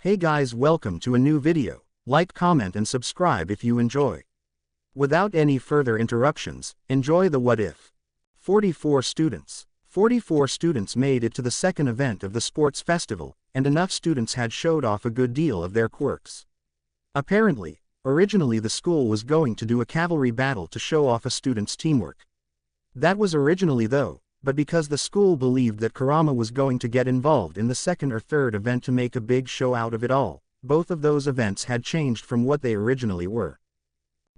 Hey guys, welcome to a new video. Like, comment and subscribe if you enjoy. Without any further interruptions, enjoy the what if. 44 students. 44 students made it to the second event of the sports festival, and enough students had showed off a good deal of their quirks. Apparently, originally the school was going to do a cavalry battle to show off a student's teamwork. That was originally though, but because the school believed that Kurama was going to get involved in the second or third event to make a big show out of it all, both of those events had changed from what they originally were.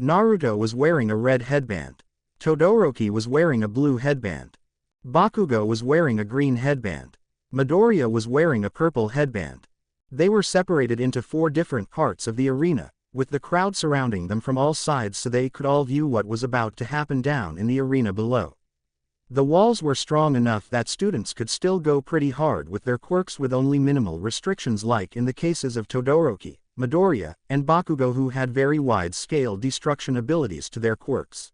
Naruto was wearing a red headband. Todoroki was wearing a blue headband. Bakugo was wearing a green headband. Midoriya was wearing a purple headband. They were separated into 4 different parts of the arena, with the crowd surrounding them from all sides so they could all view what was about to happen down in the arena below. The walls were strong enough that students could still go pretty hard with their quirks with only minimal restrictions, like in the cases of Todoroki, Midoriya, and Bakugo, who had very wide-scale destruction abilities to their quirks.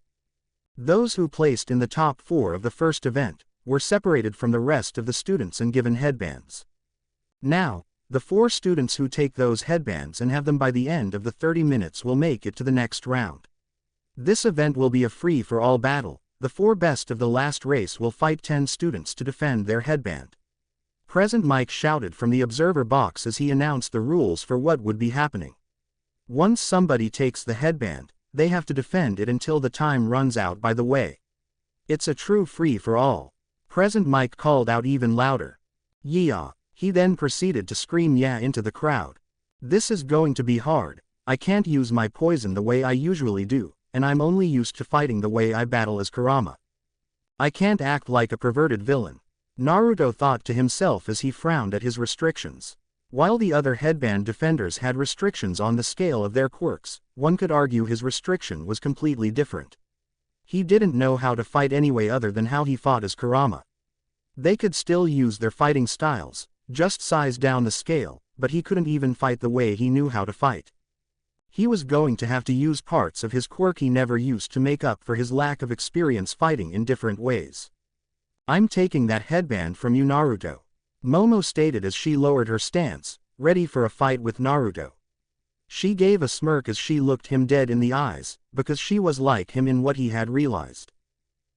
Those who placed in the top 4 of the first event were separated from the rest of the students and given headbands. Now, the 4 students who take those headbands and have them by the end of the 30 minutes will make it to the next round. This event will be a free-for-all battle. The 4 best of the last race will fight 10 students to defend their headband. Present Mike shouted from the observer box as he announced the rules for what would be happening. Once somebody takes the headband, they have to defend it until the time runs out. By the way, it's a true free-for-all. Present Mike called out even louder. Yeah. He then proceeded to scream yeah into the crowd. This is going to be hard. I can't use my poison the way I usually do, and I'm only used to fighting the way I battle as Kurama. I can't act like a perverted villain. Naruto thought to himself as he frowned at his restrictions. While the other headband defenders had restrictions on the scale of their quirks, one could argue his restriction was completely different. He didn't know how to fight anyway other than how he fought as Kurama. They could still use their fighting styles, just size down the scale, but he couldn't even fight the way he knew how to fight. He was going to have to use parts of his quirk he never used to make up for his lack of experience fighting in different ways. I'm taking that headband from you, Naruto, Momo stated as she lowered her stance, ready for a fight with Naruto. She gave a smirk as she looked him dead in the eyes, because she was like him in what he had realized.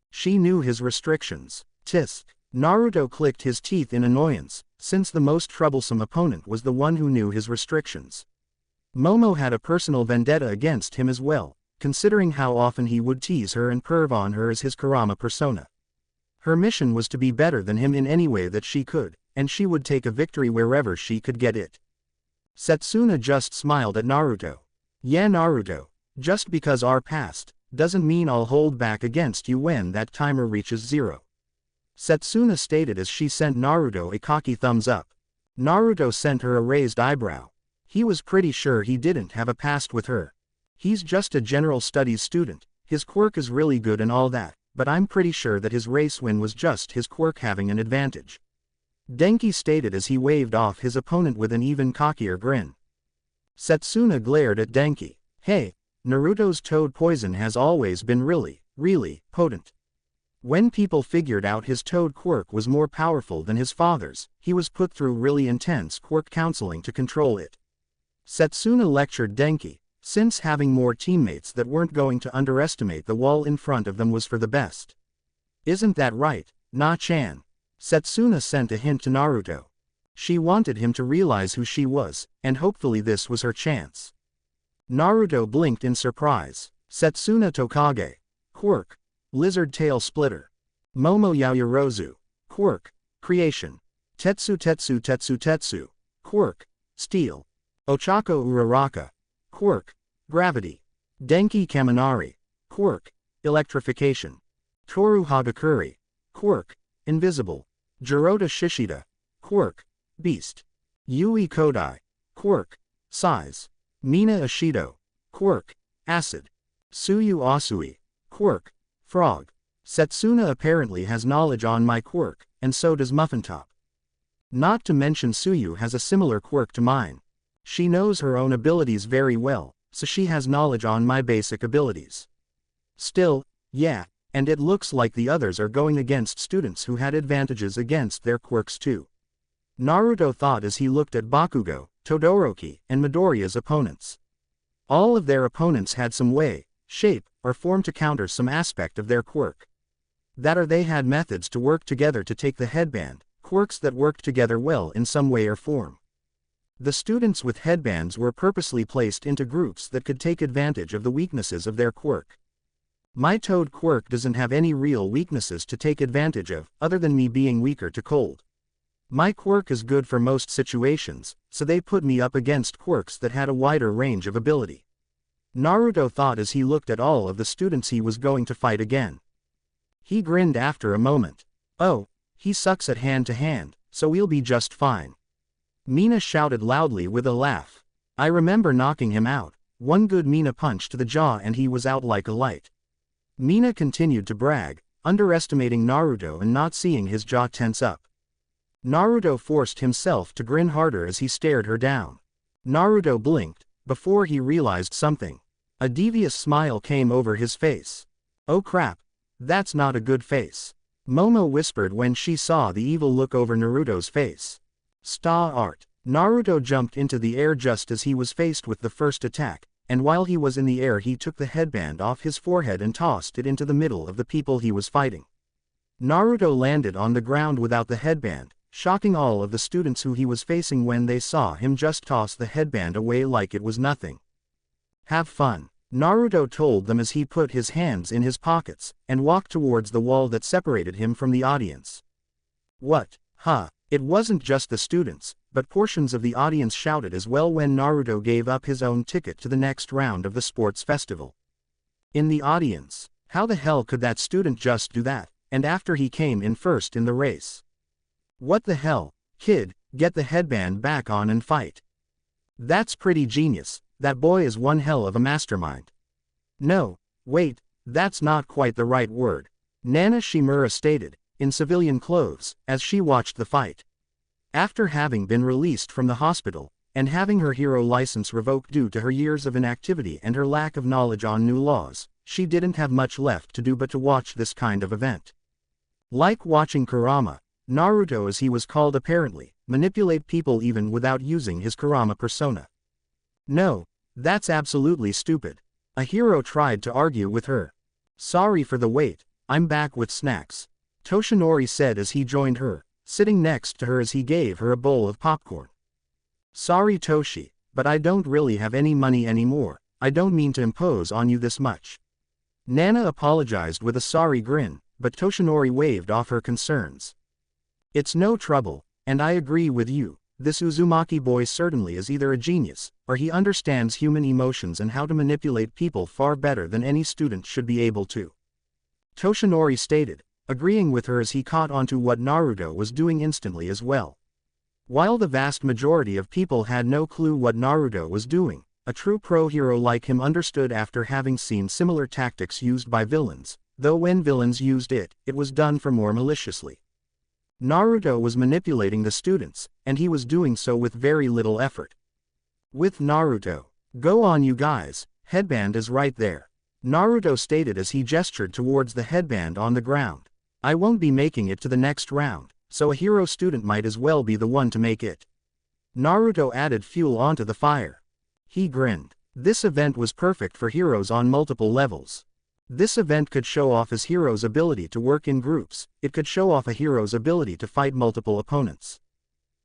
She knew his restrictions. Tisk. Naruto clicked his teeth in annoyance, since the most troublesome opponent was the one who knew his restrictions. Momo had a personal vendetta against him as well, considering how often he would tease her and perv on her as his Kurama persona. Her mission was to be better than him in any way that she could, and she would take a victory wherever she could get it. Setsuna just smiled at Naruto. Yeah, Naruto, just because our past doesn't mean I'll hold back against you when that timer reaches 0. Setsuna stated as she sent Naruto a cocky thumbs up. Naruto sent her a raised eyebrow. He was pretty sure he didn't have a past with her. He's just a general studies student, his quirk is really good and all that, but I'm pretty sure that his race win was just his quirk having an advantage. Denki stated as he waved off his opponent with an even cockier grin. Setsuna glared at Denki. Hey, Naruto's toad poison has always been really, really potent. When people figured out his toad quirk was more powerful than his father's, he was put through really intense quirk counseling to control it. Setsuna lectured Denki, since having more teammates that weren't going to underestimate the wall in front of them was for the best. Isn't that right, Na-chan? Setsuna sent a hint to Naruto. She wanted him to realize who she was, and hopefully this was her chance. Naruto blinked in surprise. Setsuna Tokage. Quirk. Lizard Tail Splitter. Momo Yaoyorozu. Quirk. Creation. Tetsu Tetsu Tetsu Tetsu. Quirk. Steel. Ochako Uraraka. Quirk. Gravity. Denki Kaminari. Quirk. Electrification. Toru Hagakure. Quirk. Invisible. Jirota Shishida. Quirk. Beast. Yui Kodai. Quirk. Size. Mina Ashido. Quirk. Acid. Suyu Asui. Quirk. Frog. Setsuna apparently has knowledge on my quirk, and so does Muffintop. Not to mention Suyu has a similar quirk to mine. She knows her own abilities very well, so she has knowledge on my basic abilities. Still, yeah, and it looks like the others are going against students who had advantages against their quirks too. Naruto thought as he looked at Bakugo, Todoroki, and Midoriya's opponents. All of their opponents had some way, shape, or form to counter some aspect of their quirk. That or they had methods to work together to take the headband, quirks that worked together well in some way or form. The students with headbands were purposely placed into groups that could take advantage of the weaknesses of their quirk. My toad quirk doesn't have any real weaknesses to take advantage of, other than me being weaker to cold. My quirk is good for most situations, so they put me up against quirks that had a wider range of ability. Naruto thought as he looked at all of the students he was going to fight again. He grinned after a moment. Oh, he sucks at hand-to-hand, so we'll be just fine. Mina shouted loudly with a laugh. I remember knocking him out. One good Mina punch to the jaw and he was out like a light. Mina continued to brag, underestimating Naruto and not seeing his jaw tense up. Naruto forced himself to grin harder as he stared her down. Naruto blinked, before he realized something. A devious smile came over his face. Oh crap, that's not a good face. Momo whispered when she saw the evil look over Naruto's face. Star art. Naruto jumped into the air just as he was faced with the first attack, and while he was in the air he took the headband off his forehead and tossed it into the middle of the people he was fighting. Naruto landed on the ground without the headband, shocking all of the students who he was facing when they saw him just toss the headband away like it was nothing. Have fun, Naruto told them as he put his hands in his pockets, and walked towards the wall that separated him from the audience. What? Huh? It wasn't just the students, but portions of the audience shouted as well when Naruto gave up his own ticket to the next round of the sports festival. In the audience, how the hell could that student just do that, and after he came in first in the race? What the hell, kid, get the headband back on and fight. That's pretty genius, that boy is one hell of a mastermind. No, wait, that's not quite the right word, Nana Shimura stated, in civilian clothes, as she watched the fight. After having been released from the hospital, and having her hero license revoked due to her years of inactivity and her lack of knowledge on new laws, she didn't have much left to do but to watch this kind of event. Like watching Kurama, Naruto as he was called apparently, manipulate people even without using his Kurama persona. No, that's absolutely stupid. A hero tried to argue with her. Sorry for the wait, I'm back with snacks, Toshinori said as he joined her, sitting next to her as he gave her a bowl of popcorn. Sorry Toshi, but I don't really have any money anymore, I don't mean to impose on you this much. Nana apologized with a sorry grin, but Toshinori waved off her concerns. It's no trouble, and I agree with you, this Uzumaki boy certainly is either a genius, or he understands human emotions and how to manipulate people far better than any student should be able to. Toshinori stated, agreeing with her as he caught onto what Naruto was doing instantly as well. While the vast majority of people had no clue what Naruto was doing, a true pro hero like him understood after having seen similar tactics used by villains, though when villains used it, it was done for more maliciously. Naruto was manipulating the students, and he was doing so with very little effort. With Naruto, go on you guys, headband is right there, Naruto stated as he gestured towards the headband on the ground. I won't be making it to the next round, so a hero student might as well be the one to make it. Naruto added fuel onto the fire. He grinned. This event was perfect for heroes on multiple levels. This event could show off his hero's ability to work in groups, it could show off a hero's ability to fight multiple opponents.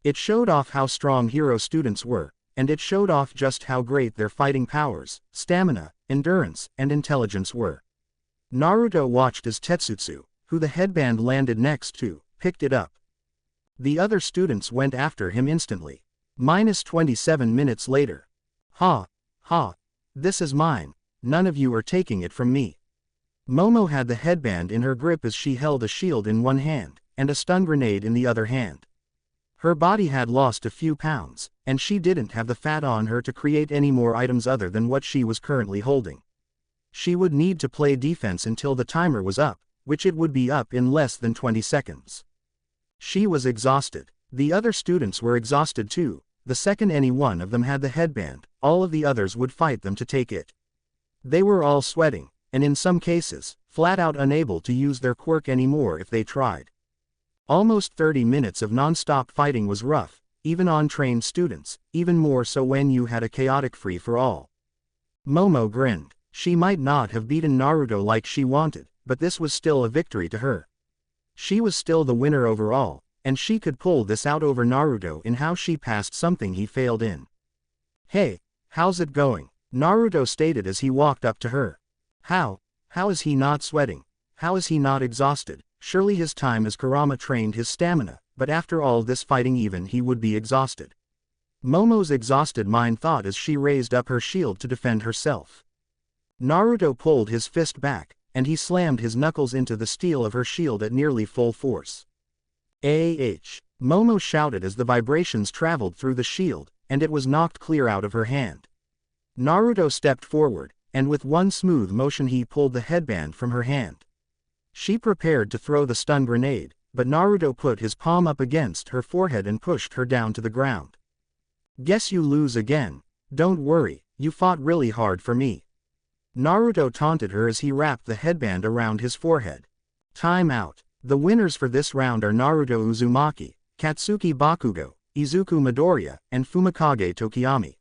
It showed off how strong hero students were, and it showed off just how great their fighting powers, stamina, endurance, and intelligence were. Naruto watched as Tetsutsu, who the headband landed next to, picked it up. The other students went after him instantly. -27 minutes later. Ha, ha, this is mine, none of you are taking it from me. Momo had the headband in her grip as she held a shield in one hand, and a stun grenade in the other hand. Her body had lost a few pounds, and she didn't have the fat on her to create any more items other than what she was currently holding. She would need to play defense until the timer was up, which it would be up in less than 20 seconds. She was exhausted. The other students were exhausted too. The second any one of them had the headband, all of the others would fight them to take it. They were all sweating, and in some cases, flat out unable to use their quirk anymore if they tried. Almost 30 minutes of non-stop fighting was rough, even on trained students, even more so when you had a chaotic free-for-all. Momo grinned. She might not have beaten Naruto like she wanted, but this was still a victory to her. She was still the winner overall, and she could pull this out over Naruto in how she passed something he failed in. "Hey, how's it going?" Naruto stated as he walked up to her. How is he not sweating? How is he not exhausted? Surely his time as Kurama trained his stamina, but after all this fighting even he would be exhausted. Momo's exhausted mind thought as she raised up her shield to defend herself. Naruto pulled his fist back, and he slammed his knuckles into the steel of her shield at nearly full force. Momo shouted as the vibrations traveled through the shield, and it was knocked clear out of her hand. Naruto stepped forward, and with one smooth motion he pulled the headband from her hand. She prepared to throw the stun grenade, but Naruto put his palm up against her forehead and pushed her down to the ground. "Guess you lose again. Don't worry, you fought really hard for me." Naruto taunted her as he wrapped the headband around his forehead. Time out. The winners for this round are Naruto Uzumaki, Katsuki Bakugo, Izuku Midoriya, and Fumikage Tokiyami.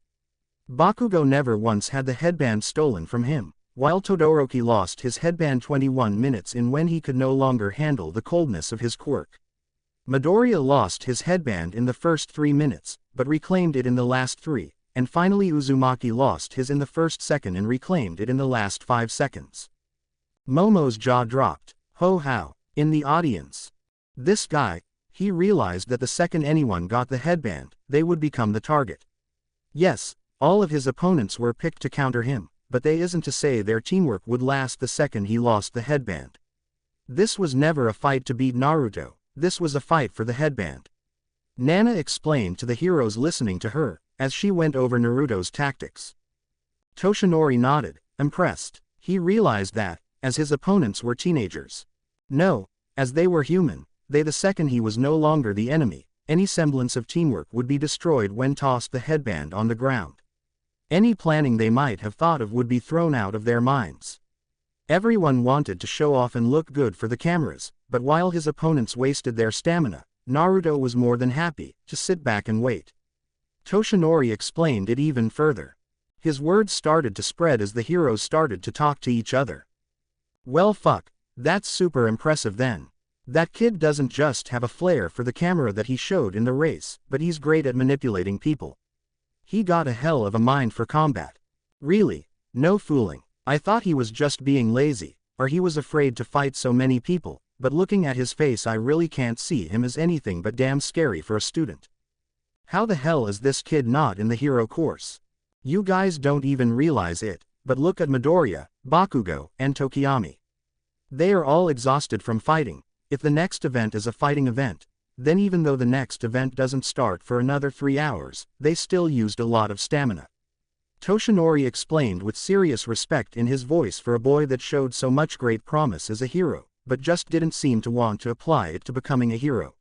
Bakugo never once had the headband stolen from him, while Todoroki lost his headband 21 minutes in when he could no longer handle the coldness of his quirk. Midoriya lost his headband in the first 3 minutes, but reclaimed it in the last 3, and finally Uzumaki lost his in the first second and reclaimed it in the last 5 seconds. Momo's jaw dropped. How? In the audience. This guy, he realized that the second anyone got the headband, they would become the target. Yes, all of his opponents were picked to counter him, but they isn't to say their teamwork would last the second he lost the headband. This was never a fight to beat Naruto, this was a fight for the headband. Nana explained to the heroes listening to her, as she went over Naruto's tactics. Toshinori nodded, impressed. He realized that, as his opponents were teenagers. No, as they were human, the second he was no longer the enemy, any semblance of teamwork would be destroyed when tossed the headband on the ground. Any planning they might have thought of would be thrown out of their minds. Everyone wanted to show off and look good for the cameras, but while his opponents wasted their stamina, Naruto was more than happy to sit back and wait. Toshinori explained it even further. His words started to spread as the heroes started to talk to each other. "Well fuck, that's super impressive then. That kid doesn't just have a flair for the camera that he showed in the race, but he's great at manipulating people. He got a hell of a mind for combat. Really, no fooling. I thought he was just being lazy, or he was afraid to fight so many people, but looking at his face I really can't see him as anything but damn scary for a student. How the hell is this kid not in the hero course? You guys don't even realize it, but look at Midoriya, Bakugo, and Tokiyami. They are all exhausted from fighting. If the next event is a fighting event, then even though the next event doesn't start for another 3 hours, they still used a lot of stamina." Toshinori explained with serious respect in his voice for a boy that showed so much great promise as a hero, but just didn't seem to want to apply it to becoming a hero.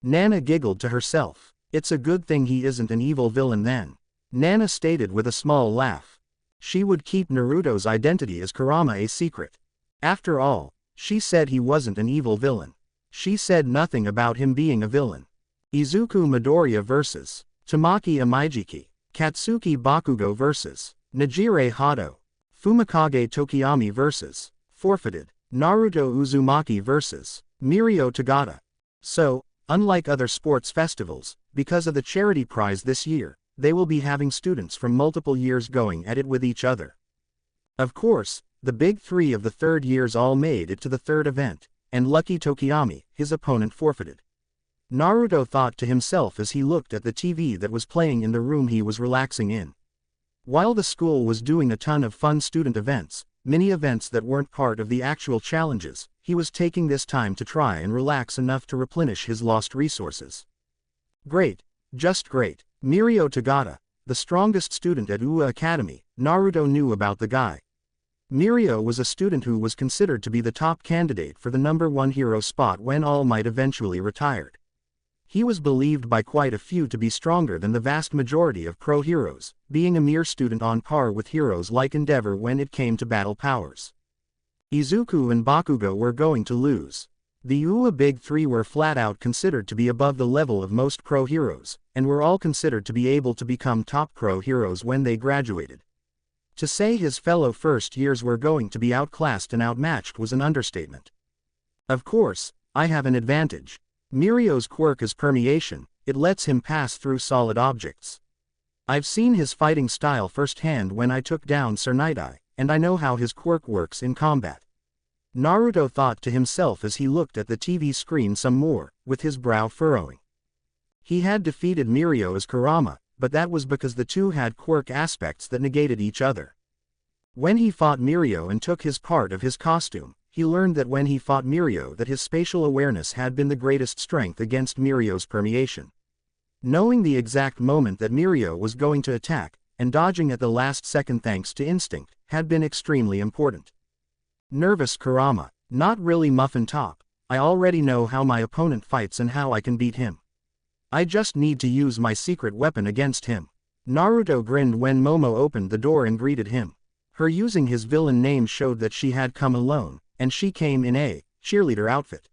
Nana giggled to herself. It's a good thing he isn't an evil villain then. Nana stated with a small laugh. She would keep Naruto's identity as Kurama a secret. After all, she said he wasn't an evil villain. She said nothing about him being a villain. Izuku Midoriya vs. Tamaki Amaijiki. Katsuki Bakugo vs. Najire Hado. Fumikage Tokiyami vs. Forfeited. Naruto Uzumaki vs. Mirio Tagata. So, unlike other sports festivals, because of the charity prize this year, they will be having students from multiple years going at it with each other. Of course, the big 3 of the 3rd years all made it to the 3rd event, and lucky Tokiyami, his opponent, forfeited. Naruto thought to himself as he looked at the TV that was playing in the room he was relaxing in. While the school was doing a ton of fun student events, many events that weren't part of the actual challenges, he was taking this time to try and relax enough to replenish his lost resources. Great, just great. Mirio Tagata, the strongest student at Ua Academy. Naruto knew about the guy. Mirio was a student who was considered to be the top candidate for the #1 hero spot when All Might eventually retired. He was believed by quite a few to be stronger than the vast majority of pro heroes, being a mere student on par with heroes like Endeavor when it came to battle powers. Izuku and Bakugo were going to lose. The UA Big Three were flat out considered to be above the level of most pro heroes, and were all considered to be able to become top pro heroes when they graduated. To say his fellow first years were going to be outclassed and outmatched was an understatement. Of course, I have an advantage. Mirio's quirk is permeation, it lets him pass through solid objects. I've seen his fighting style firsthand when I took down Sir Night-Eye, and I know how his quirk works in combat. Naruto thought to himself as he looked at the TV screen some more, with his brow furrowing. He had defeated Mirio as Kurama, but that was because the two had quirk aspects that negated each other. When he fought Mirio and took his part of his costume, he learned that when he fought Mirio that his spatial awareness had been the greatest strength against Mirio's permeation. Knowing the exact moment that Mirio was going to attack, and dodging at the last second thanks to instinct, had been extremely important. Nervous Kurama, not really Muffin Top, I already know how my opponent fights and how I can beat him. I just need to use my secret weapon against him. Naruto grinned when Momo opened the door and greeted him. Her using his villain name showed that she had come alone, and she came in a cheerleader outfit.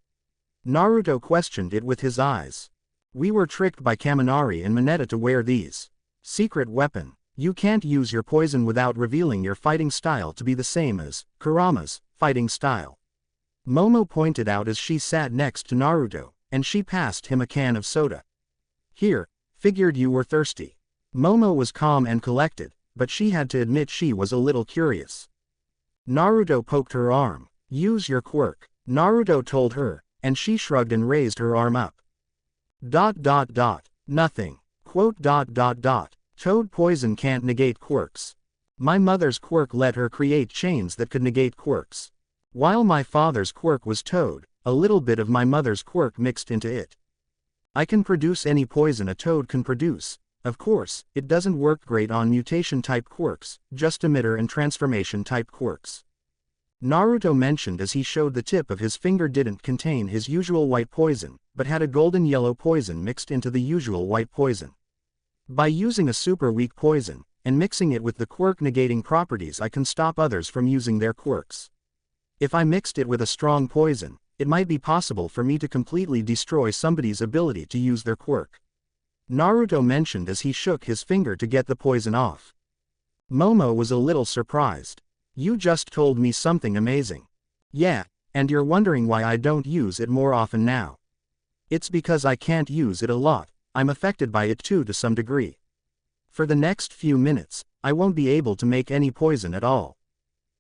Naruto questioned it with his eyes. We were tricked by Kaminari and Mineta to wear these. Secret weapon. You can't use your poison without revealing your fighting style to be the same as Kurama's fighting style. Momo pointed out as she sat next to Naruto, and she passed him a can of soda. Here, figured you were thirsty. Momo was calm and collected, but she had to admit she was a little curious. Naruto poked her arm. Use your quirk, Naruto told her, and she shrugged and raised her arm up. Nothing. Toad poison can't negate quirks. My mother's quirk let her create chains that could negate quirks. While my father's quirk was toad, a little bit of my mother's quirk mixed into it. I can produce any poison a toad can produce. Of course, it doesn't work great on mutation-type quirks, just emitter and transformation-type quirks. Naruto mentioned as he showed the tip of his finger didn't contain his usual white poison, but had a golden-yellow poison mixed into the usual white poison. By using a super weak poison, and mixing it with the quirk-negating properties I can stop others from using their quirks. If I mixed it with a strong poison, it might be possible for me to completely destroy somebody's ability to use their quirk. Naruto mentioned as he shook his finger to get the poison off. Momo was a little surprised. You just told me something amazing. Yeah, and you're wondering why I don't use it more often now. It's because I can't use it a lot, I'm affected by it too to some degree. For the next few minutes, I won't be able to make any poison at all.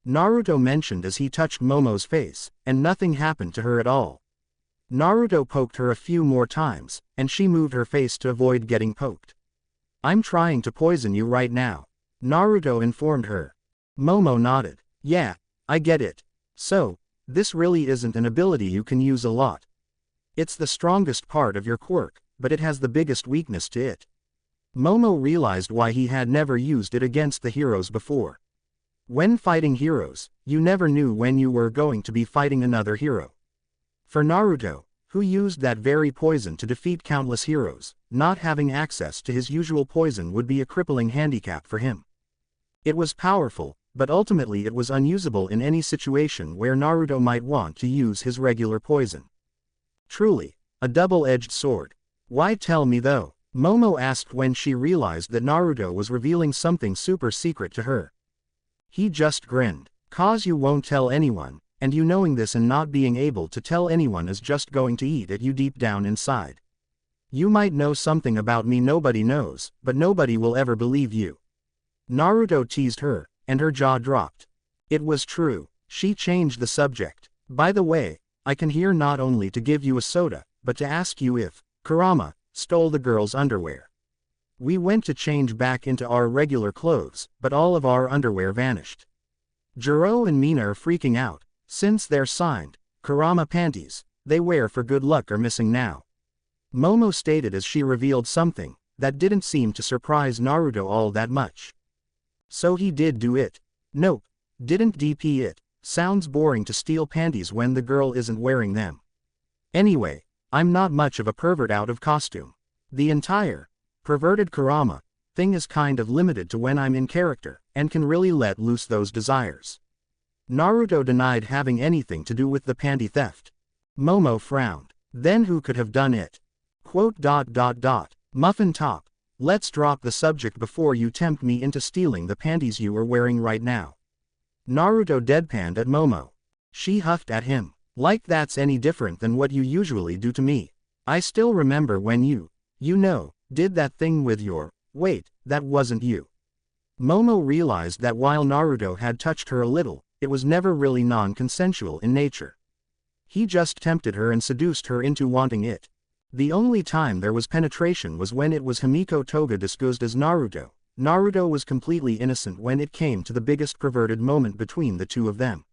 Naruto mentioned as he touched Momo's face, and nothing happened to her at all. Naruto poked her a few more times, and she moved her face to avoid getting poked. I'm trying to poison you right now, Naruto informed her. Momo nodded. Yeah, I get it. So, this really isn't an ability you can use a lot. It's the strongest part of your quirk, but it has the biggest weakness to it. Momo realized why he had never used it against the heroes before. When fighting heroes, you never knew when you were going to be fighting another hero. For Naruto, who used that very poison to defeat countless heroes, not having access to his usual poison would be a crippling handicap for him. It was powerful, but ultimately it was unusable in any situation where Naruto might want to use his regular poison. Truly, a double-edged sword. Why tell me though? Momo asked when she realized that Naruto was revealing something super secret to her. He just grinned. Cause you won't tell anyone, and you knowing this and not being able to tell anyone is just going to eat at you deep down inside. You might know something about me nobody knows, but nobody will ever believe you. Naruto teased her, and her jaw dropped. It was true. She changed the subject. By the way, I can here not only to give you a soda, but to ask you if Kurama stole the girl's underwear. We went to change back into our regular clothes, but all of our underwear vanished. Jiro and Mina are freaking out, since they're signed Kurama panties they wear for good luck are missing now. Momo stated as she revealed something that didn't seem to surprise Naruto all that much. So he did do it. Nope, didn't DP it. Sounds boring to steal panties when the girl isn't wearing them. Anyway, I'm not much of a pervert out of costume. The entire perverted Kurama thing is kind of limited to when I'm in character, and can really let loose those desires. Naruto denied having anything to do with the panty theft. Momo frowned. Then who could have done it? Quote. Muffin top. Let's drop the subject before you tempt me into stealing the panties you are wearing right now. Naruto deadpanned at Momo. She huffed at him. Like that's any different than what you usually do to me. I still remember when you did that thing with your, wait, that wasn't you. Momo realized that while Naruto had touched her a little, it was never really non-consensual in nature. He just tempted her and seduced her into wanting it. The only time there was penetration was when it was Himiko Toga disguised as Naruto. Naruto was completely innocent when it came to the biggest perverted moment between the two of them.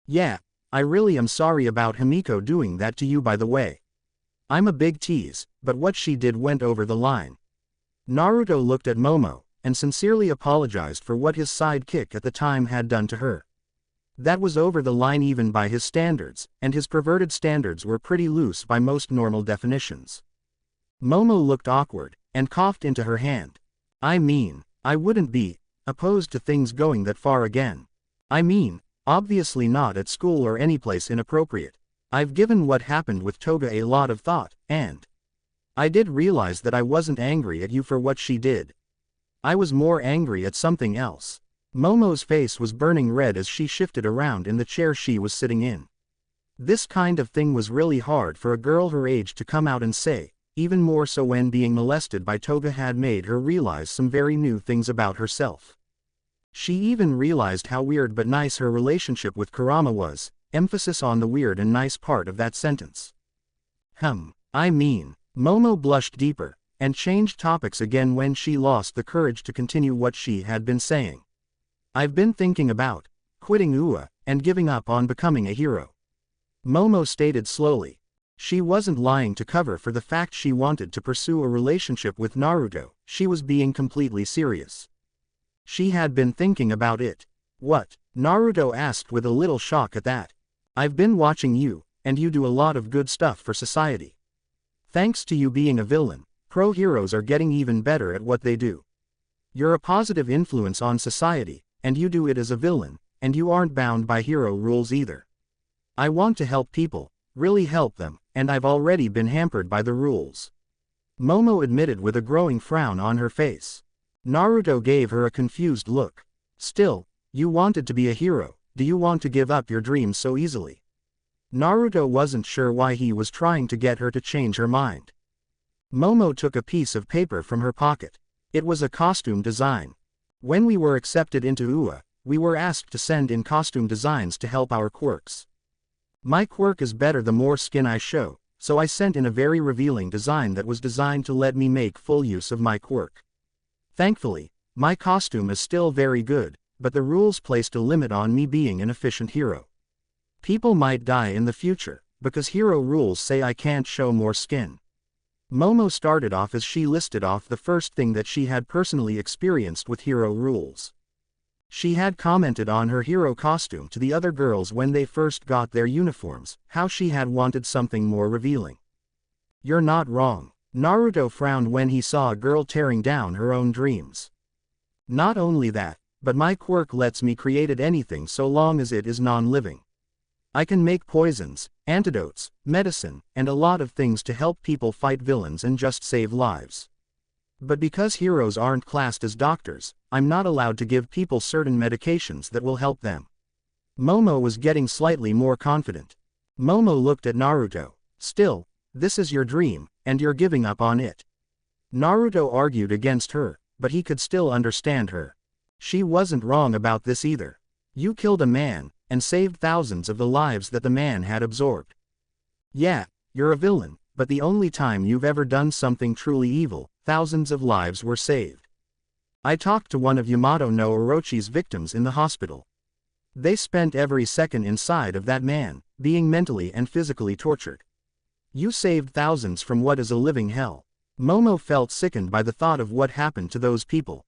Yeah, I really am sorry about Himiko doing that to you, by the way. I'm a big tease, but what she did went over the line. Naruto looked at Momo, and sincerely apologized for what his sidekick at the time had done to her. That was over the line even by his standards, and his perverted standards were pretty loose by most normal definitions. Momo looked awkward, and coughed into her hand. I mean, I wouldn't be opposed to things going that far again. I mean, obviously not at school or anyplace inappropriate. I've given what happened with Toga a lot of thought, and I did realize that I wasn't angry at you for what she did. I was more angry at something else. Momo's face was burning red as she shifted around in the chair she was sitting in. This kind of thing was really hard for a girl her age to come out and say, even more so when being molested by Toga had made her realize some very new things about herself. She even realized how weird but nice her relationship with Kurama was, emphasis on the weird and nice part of that sentence. I mean, Momo blushed deeper, and changed topics again when she lost the courage to continue what she had been saying. I've been thinking about quitting UA, and giving up on becoming a hero. Momo stated slowly. She wasn't lying to cover for the fact she wanted to pursue a relationship with Naruto, she was being completely serious. She had been thinking about it. What? Naruto asked with a little shock at that. I've been watching you, and you do a lot of good stuff for society. Thanks to you being a villain, pro heroes are getting even better at what they do. You're a positive influence on society, and you do it as a villain, and you aren't bound by hero rules either. I want to help people, really help them, and I've already been hampered by the rules. Momo admitted with a growing frown on her face. Naruto gave her a confused look. Still, you wanted to be a hero, do you want to give up your dreams so easily? Naruto wasn't sure why he was trying to get her to change her mind. Momo took a piece of paper from her pocket. It was a costume design. When we were accepted into UA, we were asked to send in costume designs to help our quirks. My quirk is better the more skin I show, so I sent in a very revealing design that was designed to let me make full use of my quirk. Thankfully, my costume is still very good, but the rules placed a limit on me being an efficient hero. People might die in the future, because hero rules say I can't show more skin. Momo started off as she listed off the first thing that she had personally experienced with hero rules. She had commented on her hero costume to the other girls when they first got their uniforms, how she had wanted something more revealing. You're not wrong. Naruto frowned when he saw a girl tearing down her own dreams. Not only that, but my quirk lets me create anything so long as it is non-living. I can make poisons, antidotes, medicine, and a lot of things to help people fight villains and just save lives. But because heroes aren't classed as doctors, I'm not allowed to give people certain medications that will help them. Momo was getting slightly more confident. Momo looked at Naruto. Still, this is your dream, and you're giving up on it. Naruto argued against her, but he could still understand her. She wasn't wrong about this either. You killed a man, and saved thousands of the lives that the man had absorbed. Yeah, you're a villain, but the only time you've ever done something truly evil, thousands of lives were saved. I talked to one of Yamato no Orochi's victims in the hospital. They spent every second inside of that man, being mentally and physically tortured. You saved thousands from what is a living hell. Momo felt sickened by the thought of what happened to those people.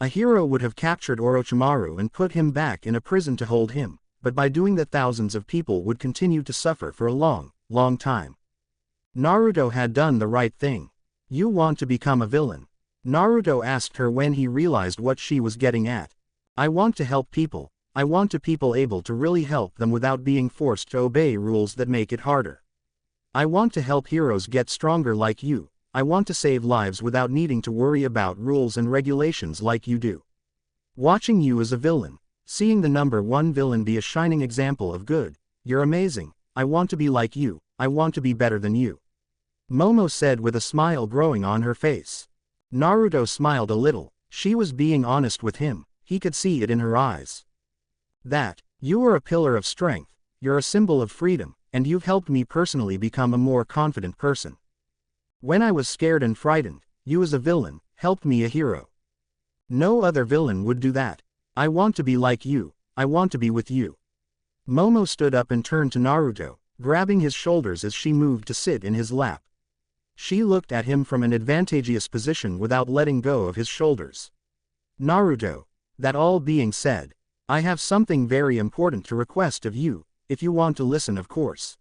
A hero would have captured Orochimaru and put him back in a prison to hold him, but by doing that thousands of people would continue to suffer for a long, long time. Naruto had done the right thing. You want to become a villain? Naruto asked her when he realized what she was getting at. I want to help people, I want to people able to really help them without being forced to obey rules that make it harder. I want to help heroes get stronger like you. I want to save lives without needing to worry about rules and regulations like you do. Watching you as a villain, seeing the number one villain be a shining example of good, you're amazing. I want to be like you. I want to be better than you. Momo said with a smile growing on her face. Naruto smiled a little. She was being honest with him. He could see it in her eyes. That, you are a pillar of strength, you're a symbol of freedom, and you've helped me personally become a more confident person. When I was scared and frightened, you as a villain, helped me a hero. No other villain would do that. I want to be like you. I want to be with you. Momo stood up and turned to Naruto, grabbing his shoulders as she moved to sit in his lap. She looked at him from an advantageous position without letting go of his shoulders. Naruto, that all being said, I have something very important to request of you, if you want to listen of course.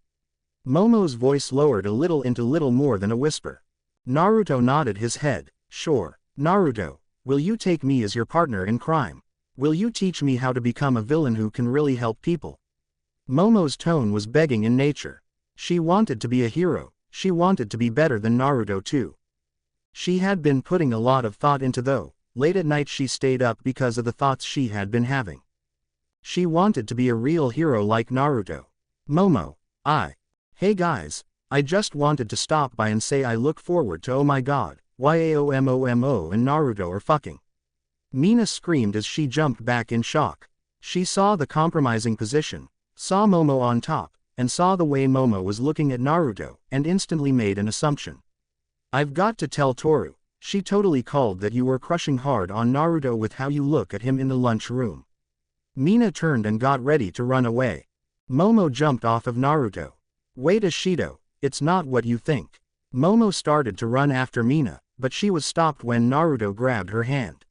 Momo's voice lowered a little into little more than a whisper. Naruto nodded his head. Sure. Naruto, will you take me as your partner in crime? Will you teach me how to become a villain who can really help people? Momo's tone was begging in nature. She wanted to be a hero. She wanted to be better than Naruto too. She had been putting a lot of thought into though. Late at night she stayed up because of the thoughts she had been having. She wanted to be a real hero like Naruto. Momo, Hey guys, I just wanted to stop by and say I look forward to oh my god, YAOMOMO and Naruto are fucking. Mina screamed as she jumped back in shock. She saw the compromising position, saw Momo on top, and saw the way Momo was looking at Naruto, and instantly made an assumption. I've got to tell Toru, she totally called that you were crushing hard on Naruto with how you look at him in the lunch room. Mina turned and got ready to run away. Momo jumped off of Naruto. Wait Ashido, it's not what you think. Momo started to run after Mina, but she was stopped when Naruto grabbed her hand.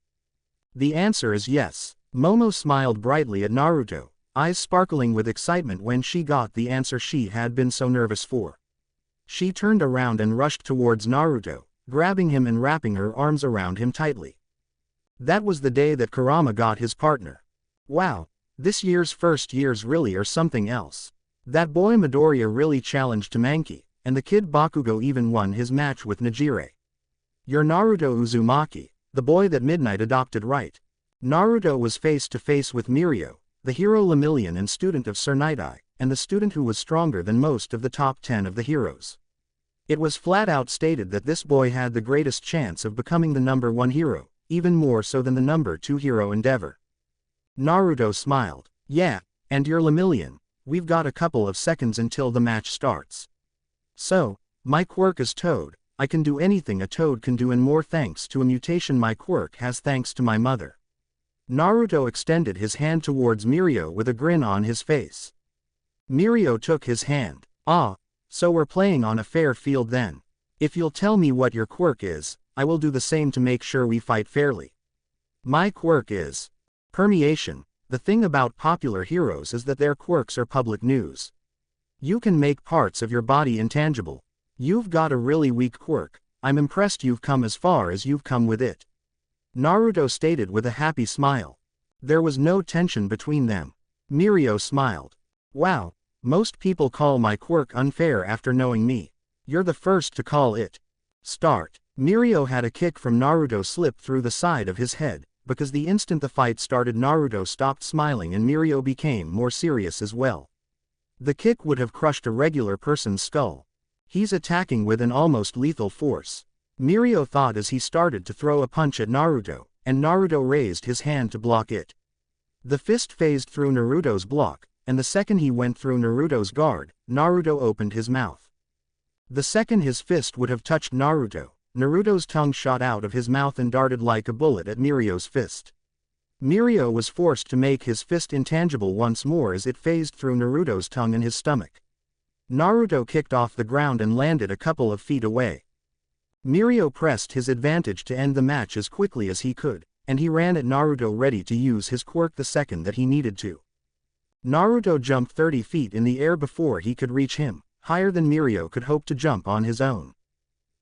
The answer is yes. Momo smiled brightly at Naruto, eyes sparkling with excitement when she got the answer she had been so nervous for. She turned around and rushed towards Naruto, grabbing him and wrapping her arms around him tightly. That was the day that Kurama got his partner. Wow, this year's first years really are something else. That boy Midoriya really challenged Tamaki, and the kid Bakugo even won his match with Nejire. You're Naruto Uzumaki, the boy that Midnight adopted, right? Naruto was face to face with Mirio, the hero Lemillion and student of Sir Night-Eye, and the student who was stronger than most of the top 10 of the heroes. It was flat out stated that this boy had the greatest chance of becoming the number 1 hero, even more so than the number 2 hero Endeavor. Naruto smiled. Yeah, and you're Lemillion. We've got a couple of seconds until the match starts. So, my quirk is Toad. I can do anything a toad can do and more thanks to a mutation my quirk has thanks to my mother. Naruto extended his hand towards Mirio with a grin on his face. Mirio took his hand. Ah, so we're playing on a fair field then. If you'll tell me what your quirk is, I will do the same to make sure we fight fairly. My quirk is permeation. The thing about popular heroes is that their quirks are public news. You can make parts of your body intangible. You've got a really weak quirk. I'm impressed you've come as far as you've come with it. Naruto stated with a happy smile. There was no tension between them. Mirio smiled. Wow, most people call my quirk unfair after knowing me. You're the first to call it. Start. Mirio had a kick from Naruto slip through the side of his head, because the instant the fight started Naruto stopped smiling and Mirio became more serious as well. The kick would have crushed a regular person's skull. He's attacking with an almost lethal force. Mirio thought as he started to throw a punch at Naruto, and Naruto raised his hand to block it. The fist phased through Naruto's block, and the second he went through Naruto's guard, Naruto opened his mouth. The second his fist would have touched Naruto, Naruto's tongue shot out of his mouth and darted like a bullet at Mirio's fist. Mirio was forced to make his fist intangible once more as it phased through Naruto's tongue and his stomach. Naruto kicked off the ground and landed a couple of feet away. Mirio pressed his advantage to end the match as quickly as he could, and he ran at Naruto ready to use his quirk the second that he needed to. Naruto jumped 30 feet in the air before he could reach him, higher than Mirio could hope to jump on his own.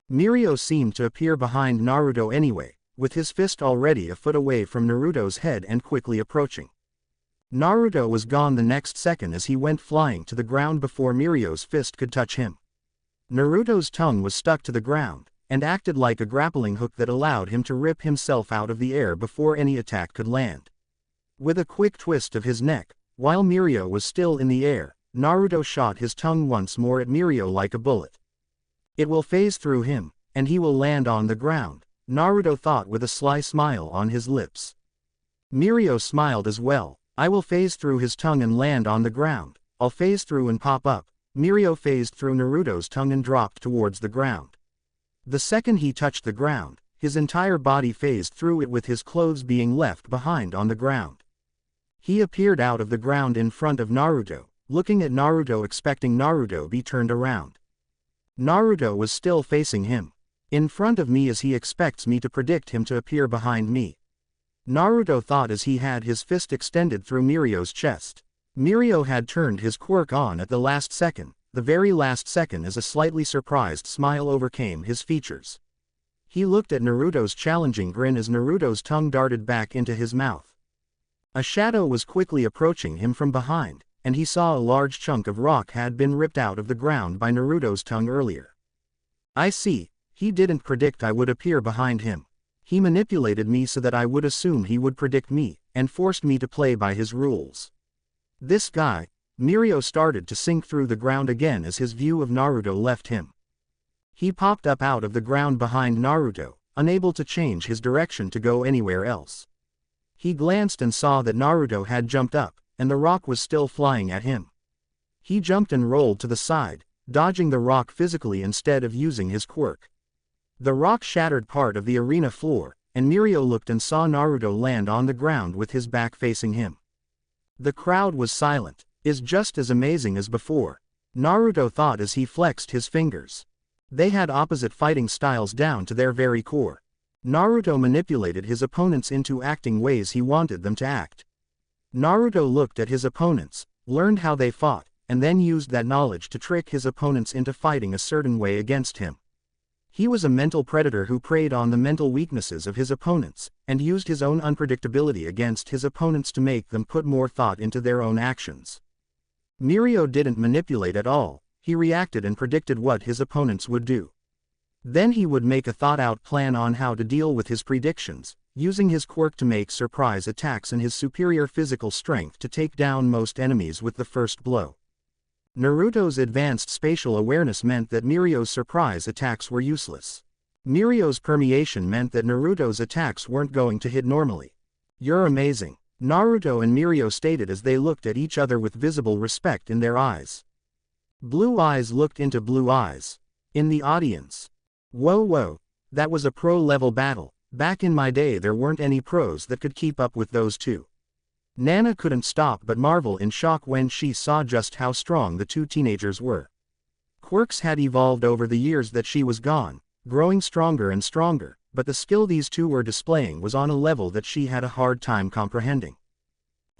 Mirio seemed to appear behind Naruto anyway, with his fist already a foot away from Naruto's head and quickly approaching. Naruto was gone the next second as he went flying to the ground before Mirio's fist could touch him. Naruto's tongue was stuck to the ground, and acted like a grappling hook that allowed him to rip himself out of the air before any attack could land. With a quick twist of his neck, while Mirio was still in the air, Naruto shot his tongue once more at Mirio like a bullet. It will phase through him, and he will land on the ground, Naruto thought with a sly smile on his lips. Mirio smiled as well. I will phase through his tongue and land on the ground. I'll phase through and pop up. Mirio phased through Naruto's tongue and dropped towards the ground. The second he touched the ground, his entire body phased through it with his clothes being left behind on the ground. He appeared out of the ground in front of Naruto, looking at Naruto expecting Naruto be turned around. Naruto was still facing him. In front of me as he expects me to predict him to appear behind me. Naruto thought as he had his fist extended through Mirio's chest. Mirio had turned his quirk on at the last second, the very last second as a slightly surprised smile overcame his features. He looked at Naruto's challenging grin as Naruto's tongue darted back into his mouth. A shadow was quickly approaching him from behind, and he saw a large chunk of rock had been ripped out of the ground by Naruto's tongue earlier. I see, he didn't predict I would appear behind him. He manipulated me so that I would assume he would predict me, and forced me to play by his rules. This guy. Mirio started to sink through the ground again as his view of Naruto left him. He popped up out of the ground behind Naruto, unable to change his direction to go anywhere else. He glanced and saw that Naruto had jumped up, and the rock was still flying at him. He jumped and rolled to the side, dodging the rock physically instead of using his quirk. The rock shattered part of the arena floor, and Mirio looked and saw Naruto land on the ground with his back facing him. The crowd was silent. Is just as amazing as before, Naruto thought as he flexed his fingers. They had opposite fighting styles down to their very core. Naruto manipulated his opponents into acting ways he wanted them to act. Naruto looked at his opponents, learned how they fought, and then used that knowledge to trick his opponents into fighting a certain way against him. He was a mental predator who preyed on the mental weaknesses of his opponents, and used his own unpredictability against his opponents to make them put more thought into their own actions. Mirio didn't manipulate at all, he reacted and predicted what his opponents would do. Then he would make a thought-out plan on how to deal with his predictions, using his quirk to make surprise attacks and his superior physical strength to take down most enemies with the first blow. Naruto's advanced spatial awareness meant that Mirio's surprise attacks were useless. Mirio's permeation meant that Naruto's attacks weren't going to hit normally. You're amazing, Naruto and Mirio stated as they looked at each other with visible respect in their eyes. Blue eyes looked into blue eyes. In the audience. Whoa, that was a pro-level battle. Back in my day there weren't any pros that could keep up with those two. Nana couldn't stop but marvel in shock when she saw just how strong the two teenagers were. Quirks had evolved over the years that she was gone, growing stronger and stronger, but the skill these two were displaying was on a level that she had a hard time comprehending.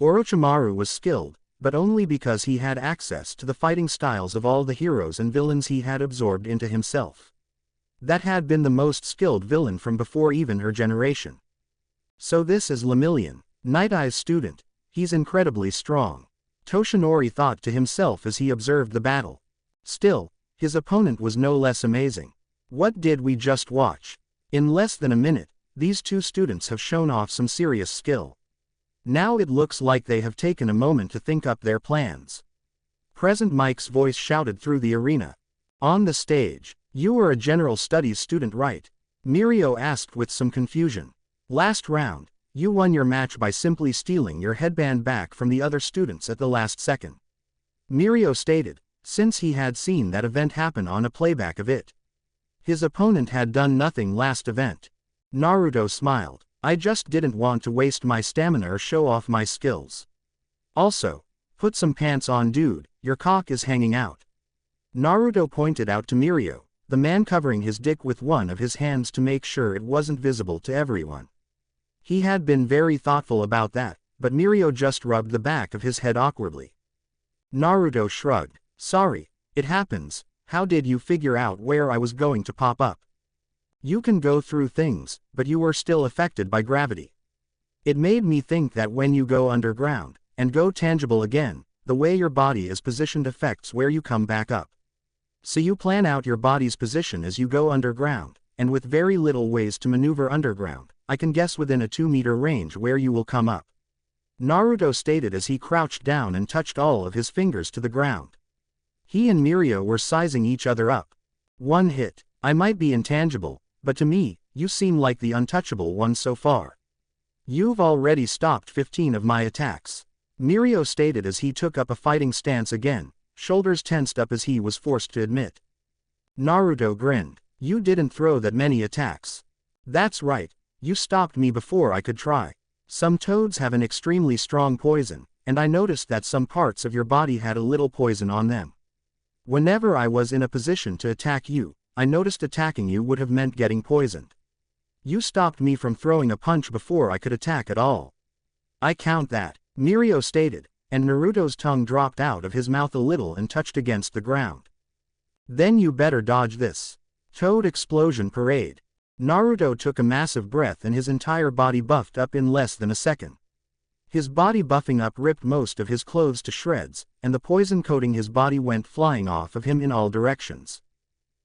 Orochimaru was skilled, but only because he had access to the fighting styles of all the heroes and villains he had absorbed into himself. That had been the most skilled villain from before even her generation. So this is Lemillion, Night Eye's student. He's incredibly strong. Toshinori thought to himself as he observed the battle. Still, his opponent was no less amazing. What did we just watch? In less than a minute, these two students have shown off some serious skill. Now it looks like they have taken a moment to think up their plans. Present Mike's voice shouted through the arena. On the stage, you are a general studies student, right? Mirio asked with some confusion. Last round, you won your match by simply stealing your headband back from the other students at the last second. Mirio stated, since he had seen that event happen on a playback of it. His opponent had done nothing last event. Naruto smiled. I just didn't want to waste my stamina or show off my skills. Also, put some pants on, dude, your cock is hanging out. Naruto pointed out to Mirio, the man covering his dick with one of his hands to make sure it wasn't visible to everyone. He had been very thoughtful about that, but Mirio just rubbed the back of his head awkwardly. Naruto shrugged. Sorry, it happens. How did you figure out where I was going to pop up? You can go through things, but you were still affected by gravity. It made me think that when you go underground, and go tangible again. The way your body is positioned affects where you come back up. So you plan out your body's position as you go underground, and with very little ways to maneuver underground, I can guess within a 2-meter range where you will come up. Naruto stated as he crouched down and touched all of his fingers to the ground. He and Mirio were sizing each other up. One hit. I might be intangible, but to me, you seem like the untouchable one so far. You've already stopped 15 of my attacks. Mirio stated as he took up a fighting stance again, shoulders tensed up as he was forced to admit. Naruto grinned. You didn't throw that many attacks. That's right, you stopped me before I could try. Some toads have an extremely strong poison, and I noticed that some parts of your body had a little poison on them. Whenever I was in a position to attack you, I noticed attacking you would have meant getting poisoned. You stopped me from throwing a punch before I could attack at all. I count that, Mirio stated, and Naruto's tongue dropped out of his mouth a little and touched against the ground. Then you better dodge this. Toad Explosion Parade. Naruto took a massive breath and his entire body buffed up in less than a second. His body buffing up ripped most of his clothes to shreds, and the poison coating his body went flying off of him in all directions.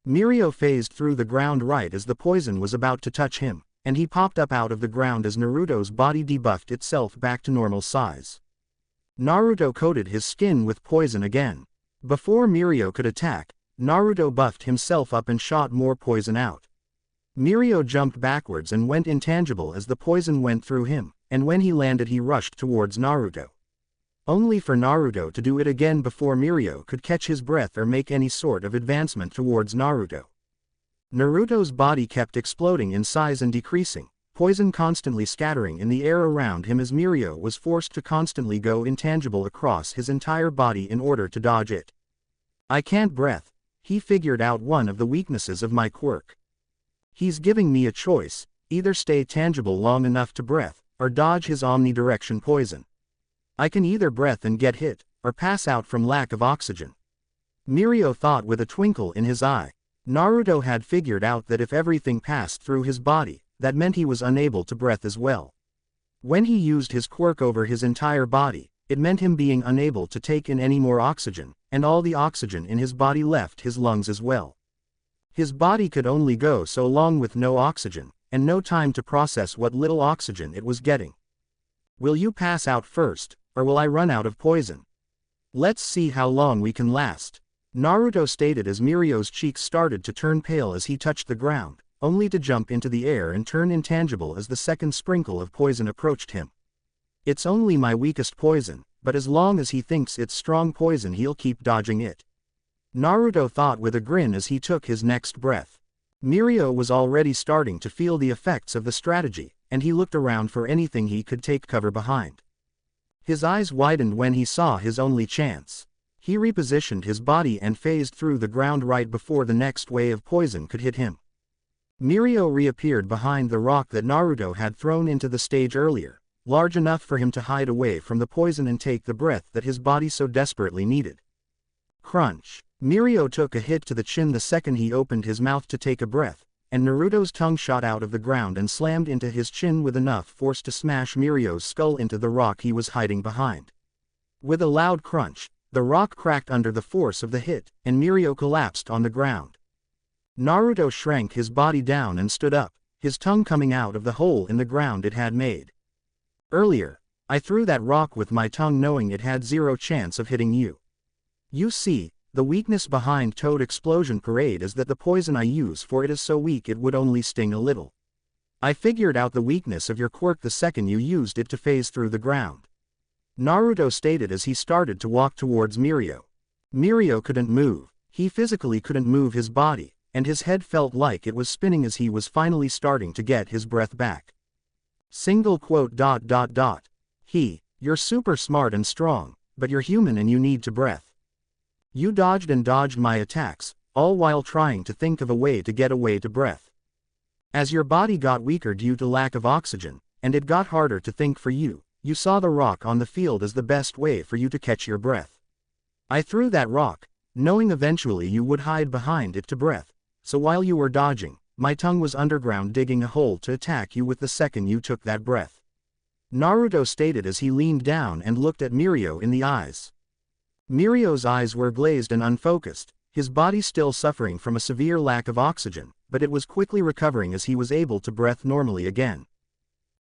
Mirio phased through the ground right as the poison was about to touch him, and he popped up out of the ground as Naruto's body debuffed itself back to normal size. Naruto coated his skin with poison again. Before Mirio could attack, Naruto buffed himself up and shot more poison out. Mirio jumped backwards and went intangible as the poison went through him, and when he landed he rushed towards Naruto. Only for Naruto to do it again before Mirio could catch his breath or make any sort of advancement towards Naruto. Naruto's body kept exploding in size and decreasing, poison constantly scattering in the air around him as Mirio was forced to constantly go intangible across his entire body in order to dodge it. I can't breath. He figured out one of the weaknesses of my quirk. He's giving me a choice, either stay tangible long enough to breath, or dodge his omnidirection poison. I can either breath and get hit, or pass out from lack of oxygen. Mirio thought with a twinkle in his eye. Naruto had figured out that if everything passed through his body, that meant he was unable to breath as well. When he used his quirk over his entire body, it meant him being unable to take in any more oxygen, and all the oxygen in his body left his lungs as well. His body could only go so long with no oxygen, and no time to process what little oxygen it was getting. Will you pass out first, or will I run out of poison? Let's see how long we can last. Naruto stated as Mirio's cheeks started to turn pale as he touched the ground, only to jump into the air and turn intangible as the second sprinkle of poison approached him. It's only my weakest poison, but as long as he thinks it's strong poison he'll keep dodging it. Naruto thought with a grin as he took his next breath. Mirio was already starting to feel the effects of the strategy, and he looked around for anything he could take cover behind. His eyes widened when he saw his only chance. He repositioned his body and phased through the ground right before the next wave of poison could hit him. Mirio reappeared behind the rock that Naruto had thrown into the stage earlier, large enough for him to hide away from the poison and take the breath that his body so desperately needed. Crunch. Mirio took a hit to the chin the second he opened his mouth to take a breath, and Naruto's tongue shot out of the ground and slammed into his chin with enough force to smash Mirio's skull into the rock he was hiding behind. With a loud crunch, the rock cracked under the force of the hit, and Mirio collapsed on the ground. Naruto shrank his body down and stood up, his tongue coming out of the hole in the ground it had made. Earlier, I threw that rock with my tongue knowing it had zero chance of hitting you. You see, the weakness behind Toad Explosion Parade is that the poison I use for it is so weak it would only sting a little. I figured out the weakness of your quirk the second you used it to phase through the ground. Naruto stated as he started to walk towards Mirio. Mirio couldn't move, he physically couldn't move his body, and his head felt like it was spinning as he was finally starting to get his breath back. You're super smart and strong, but you're human and you need to breath. You dodged and dodged my attacks, all while trying to think of a way to get away to breath. As your body got weaker due to lack of oxygen, and it got harder to think for you, you saw the rock on the field as the best way for you to catch your breath. I threw that rock, knowing eventually you would hide behind it to breath, so while you were dodging, my tongue was underground digging a hole to attack you with the second you took that breath. Naruto stated as he leaned down and looked at Mirio in the eyes. Mirio's eyes were glazed and unfocused, his body still suffering from a severe lack of oxygen, but it was quickly recovering as he was able to breathe normally again.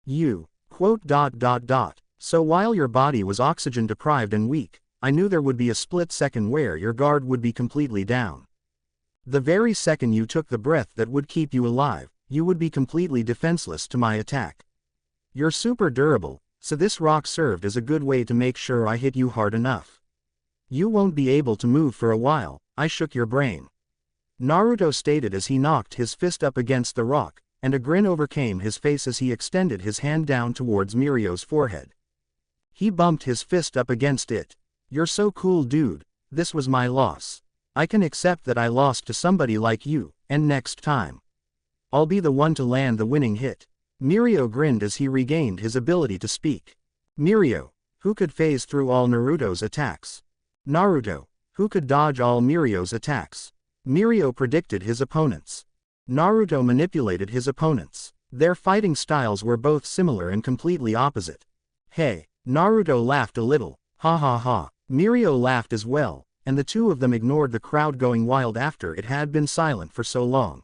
You, So while your body was oxygen deprived and weak, I knew there would be a split second where your guard would be completely down. The very second you took the breath that would keep you alive, you would be completely defenseless to my attack. You're super durable, so this rock served as a good way to make sure I hit you hard enough. You won't be able to move for a while, I shook your brain. Naruto stated as he knocked his fist up against the rock, and a grin overcame his face as he extended his hand down towards Mirio's forehead. He bumped his fist up against it. You're so cool, dude, this was my loss. I can accept that I lost to somebody like you, and next time, I'll be the one to land the winning hit. Mirio grinned as he regained his ability to speak. Mirio, who could phase through all Naruto's attacks. Naruto, who could dodge all Mirio's attacks. Mirio predicted his opponents. Naruto manipulated his opponents. Their fighting styles were both similar and completely opposite. Hey, Naruto laughed a little, ha ha ha. Mirio laughed as well, and the two of them ignored the crowd going wild after it had been silent for so long.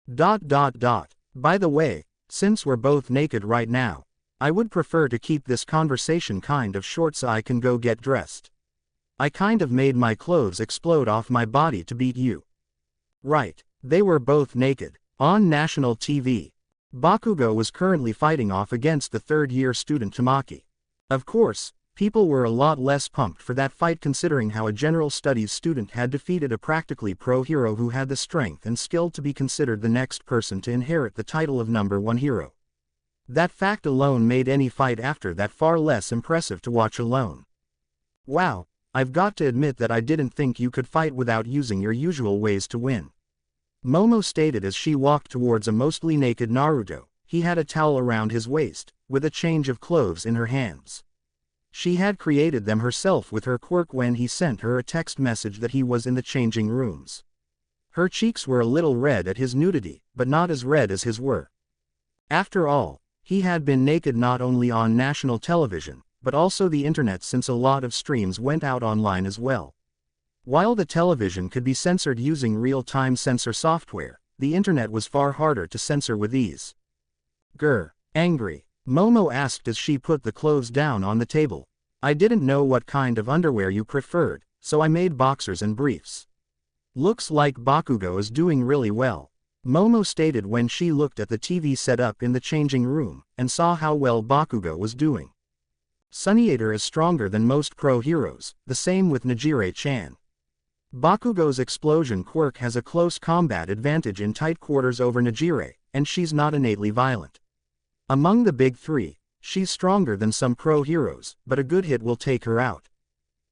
By the way, since we're both naked right now, I would prefer to keep this conversation kind of short so I can go get dressed. I kind of made my clothes explode off my body to beat you. Right, they were both naked. On national TV, Bakugo was currently fighting off against the third-year student Tamaki. Of course, people were a lot less pumped for that fight considering how a general studies student had defeated a practically pro hero who had the strength and skill to be considered the next person to inherit the title of #1 hero. That fact alone made any fight after that far less impressive to watch alone. Wow, I've got to admit that I didn't think you could fight without using your usual ways to win. Momo stated as she walked towards a mostly naked Naruto. He had a towel around his waist, with a change of clothes in her hands. She had created them herself with her quirk when he sent her a text message that he was in the changing rooms. Her cheeks were a little red at his nudity, but not as red as his were. After all, he had been naked not only on national television, but also the internet since a lot of streams went out online as well. While the television could be censored using real-time censor software, the internet was far harder to censor with ease. Grr. Angry, Momo asked as she put the clothes down on the table. I didn't know what kind of underwear you preferred, so I made boxers and briefs. Looks like Bakugo is doing really well, Momo stated when she looked at the TV setup in the changing room, and saw how well Bakugo was doing. Sunniator is stronger than most pro heroes, the same with Nejire-chan. Bakugo's explosion quirk has a close combat advantage in tight quarters over Nejire, and she's not innately violent. Among the big three, she's stronger than some pro heroes, but a good hit will take her out.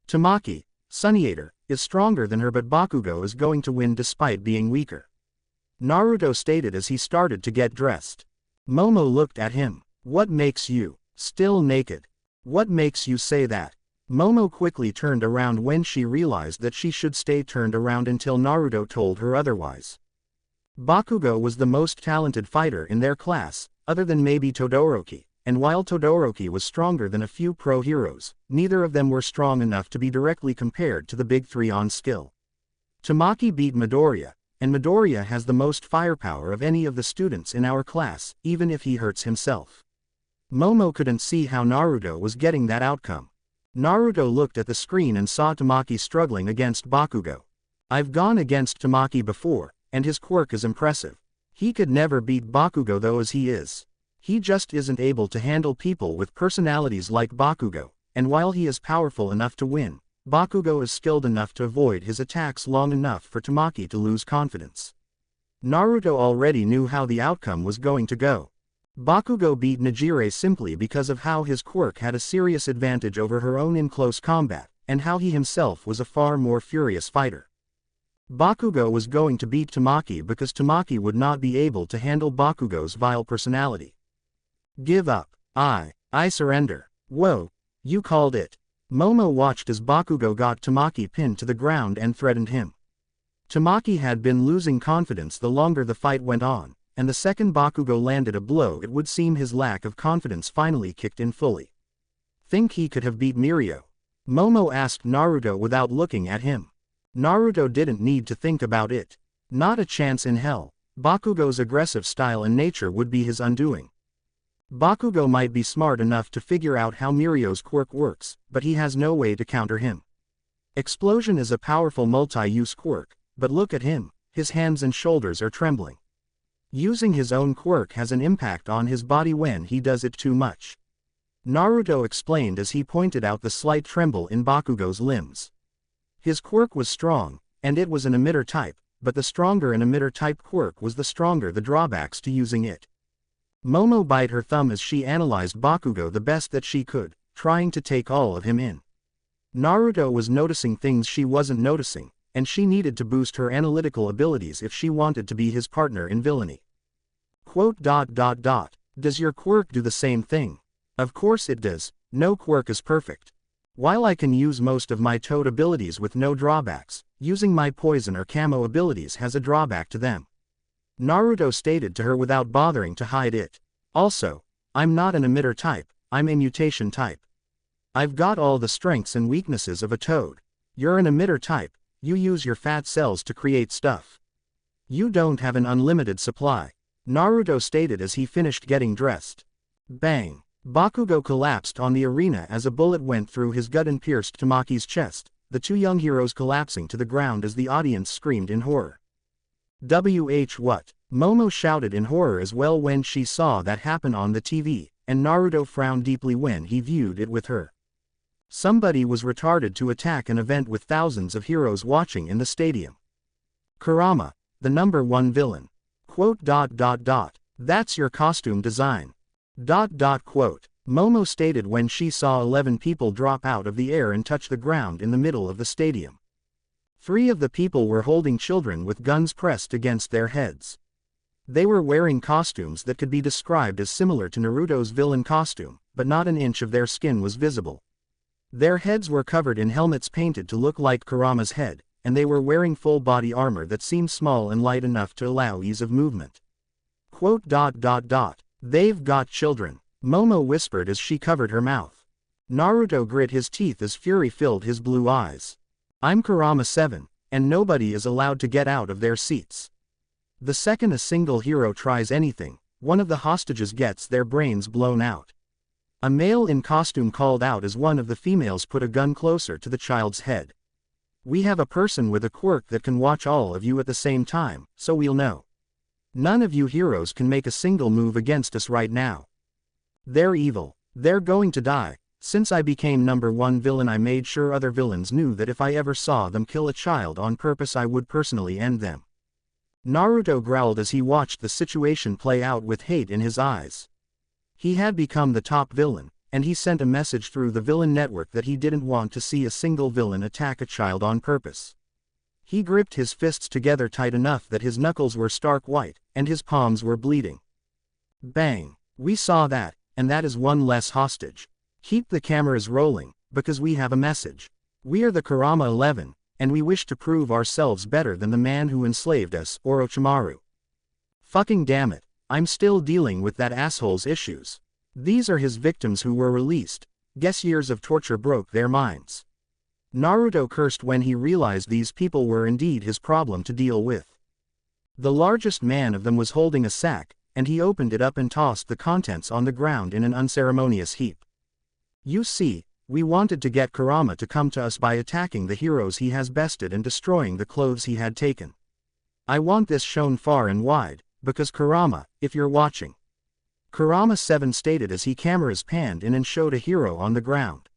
Tamaki, Sunniator, is stronger than her but Bakugo is going to win despite being weaker. Naruto stated as he started to get dressed. Momo looked at him. What makes you still naked? What makes you say that? Momo quickly turned around when she realized that she should stay turned around until Naruto told her otherwise. Bakugo was the most talented fighter in their class, other than maybe Todoroki, and while Todoroki was stronger than a few pro heroes, neither of them were strong enough to be directly compared to the big three on skill. Tamaki beat Midoriya, and Midoriya has the most firepower of any of the students in our class, even if he hurts himself. Momo couldn't see how Naruto was getting that outcome. Naruto looked at the screen and saw Tamaki struggling against Bakugo. I've gone against Tamaki before, and his quirk is impressive. He could never beat Bakugo though as he is. He just isn't able to handle people with personalities like Bakugo, and while he is powerful enough to win, Bakugo is skilled enough to avoid his attacks long enough for Tamaki to lose confidence. Naruto already knew how the outcome was going to go. Bakugo beat Nejire simply because of how his quirk had a serious advantage over her own in close combat, and how he himself was a far more furious fighter. Bakugo was going to beat Tamaki because Tamaki would not be able to handle Bakugo's vile personality. Give up. I surrender. Whoa, you called it. Momo watched as Bakugo got Tamaki pinned to the ground and threatened him. Tamaki had been losing confidence the longer the fight went on, and the second Bakugo landed a blow, it would seem his lack of confidence finally kicked in fully. Think he could have beat Mirio? Momo asked Naruto without looking at him. Naruto didn't need to think about it. Not a chance in hell. Bakugo's aggressive style and nature would be his undoing. Bakugo might be smart enough to figure out how Mirio's quirk works, but he has no way to counter him. Explosion is a powerful multi-use quirk, but look at him, his hands and shoulders are trembling. Using his own quirk has an impact on his body when he does it too much. Naruto explained as he pointed out the slight tremble in Bakugo's limbs. His quirk was strong, and it was an emitter type, but the stronger an emitter type quirk was, the stronger the drawbacks to using it. Momo bit her thumb as she analyzed Bakugo the best that she could, trying to take all of him in. Naruto was noticing things she wasn't noticing, and she needed to boost her analytical abilities if she wanted to be his partner in villainy. Does your quirk do the same thing? Of course it does, no quirk is perfect. While I can use most of my toad abilities with no drawbacks, using my poison or camo abilities has a drawback to them. Naruto stated to her without bothering to hide it. Also, I'm not an emitter type, I'm a mutation type. I've got all the strengths and weaknesses of a toad. You're an emitter type, you use your fat cells to create stuff. You don't have an unlimited supply, Naruto stated as he finished getting dressed. Bang! Bakugo collapsed on the arena as a bullet went through his gut and pierced Tamaki's chest, the two young heroes collapsing to the ground as the audience screamed in horror. What? Momo shouted in horror as well when she saw that happen on the TV, and Naruto frowned deeply when he viewed it with her. Somebody was retarded to attack an event with thousands of heroes watching in the stadium. Kurama, the #1 villain. That's your costume design. Momo stated when she saw 11 people drop out of the air and touch the ground in the middle of the stadium. 3 of the people were holding children with guns pressed against their heads. They were wearing costumes that could be described as similar to Naruto's villain costume, but not an inch of their skin was visible. Their heads were covered in helmets painted to look like Kurama's head, and they were wearing full body armor that seemed small and light enough to allow ease of movement. They've got children, Momo whispered as she covered her mouth. Naruto grit his teeth as fury filled his blue eyes. I'm Kurama 7, and nobody is allowed to get out of their seats. The second a single hero tries anything, one of the hostages gets their brains blown out. A male in costume called out as one of the females put a gun closer to the child's head. We have a person with a quirk that can watch all of you at the same time, so we'll know. None of you heroes can make a single move against us right now. They're evil. They're going to die. Since I became #1 villain, I made sure other villains knew that if I ever saw them kill a child on purpose, I would personally end them. Naruto growled as he watched the situation play out with hate in his eyes. He had become the top villain, and he sent a message through the villain network that he didn't want to see a single villain attack a child on purpose. He gripped his fists together tight enough that his knuckles were stark white, and his palms were bleeding. Bang! We saw that, and that is one less hostage. Keep the cameras rolling, because we have a message. We are the Kurama 11, and we wish to prove ourselves better than the man who enslaved us, Orochimaru. Fucking damn it, I'm still dealing with that asshole's issues. These are his victims who were released. Guess years of torture broke their minds. Naruto cursed when he realized these people were indeed his problem to deal with. The largest man of them was holding a sack, and he opened it up and tossed the contents on the ground in an unceremonious heap. You see, we wanted to get Kurama to come to us by attacking the heroes he has bested and destroying the clothes he had taken. I want this shown far and wide, because Kurama, if you're watching. Kurama 7 stated as he cameras panned in and showed a hero on the ground.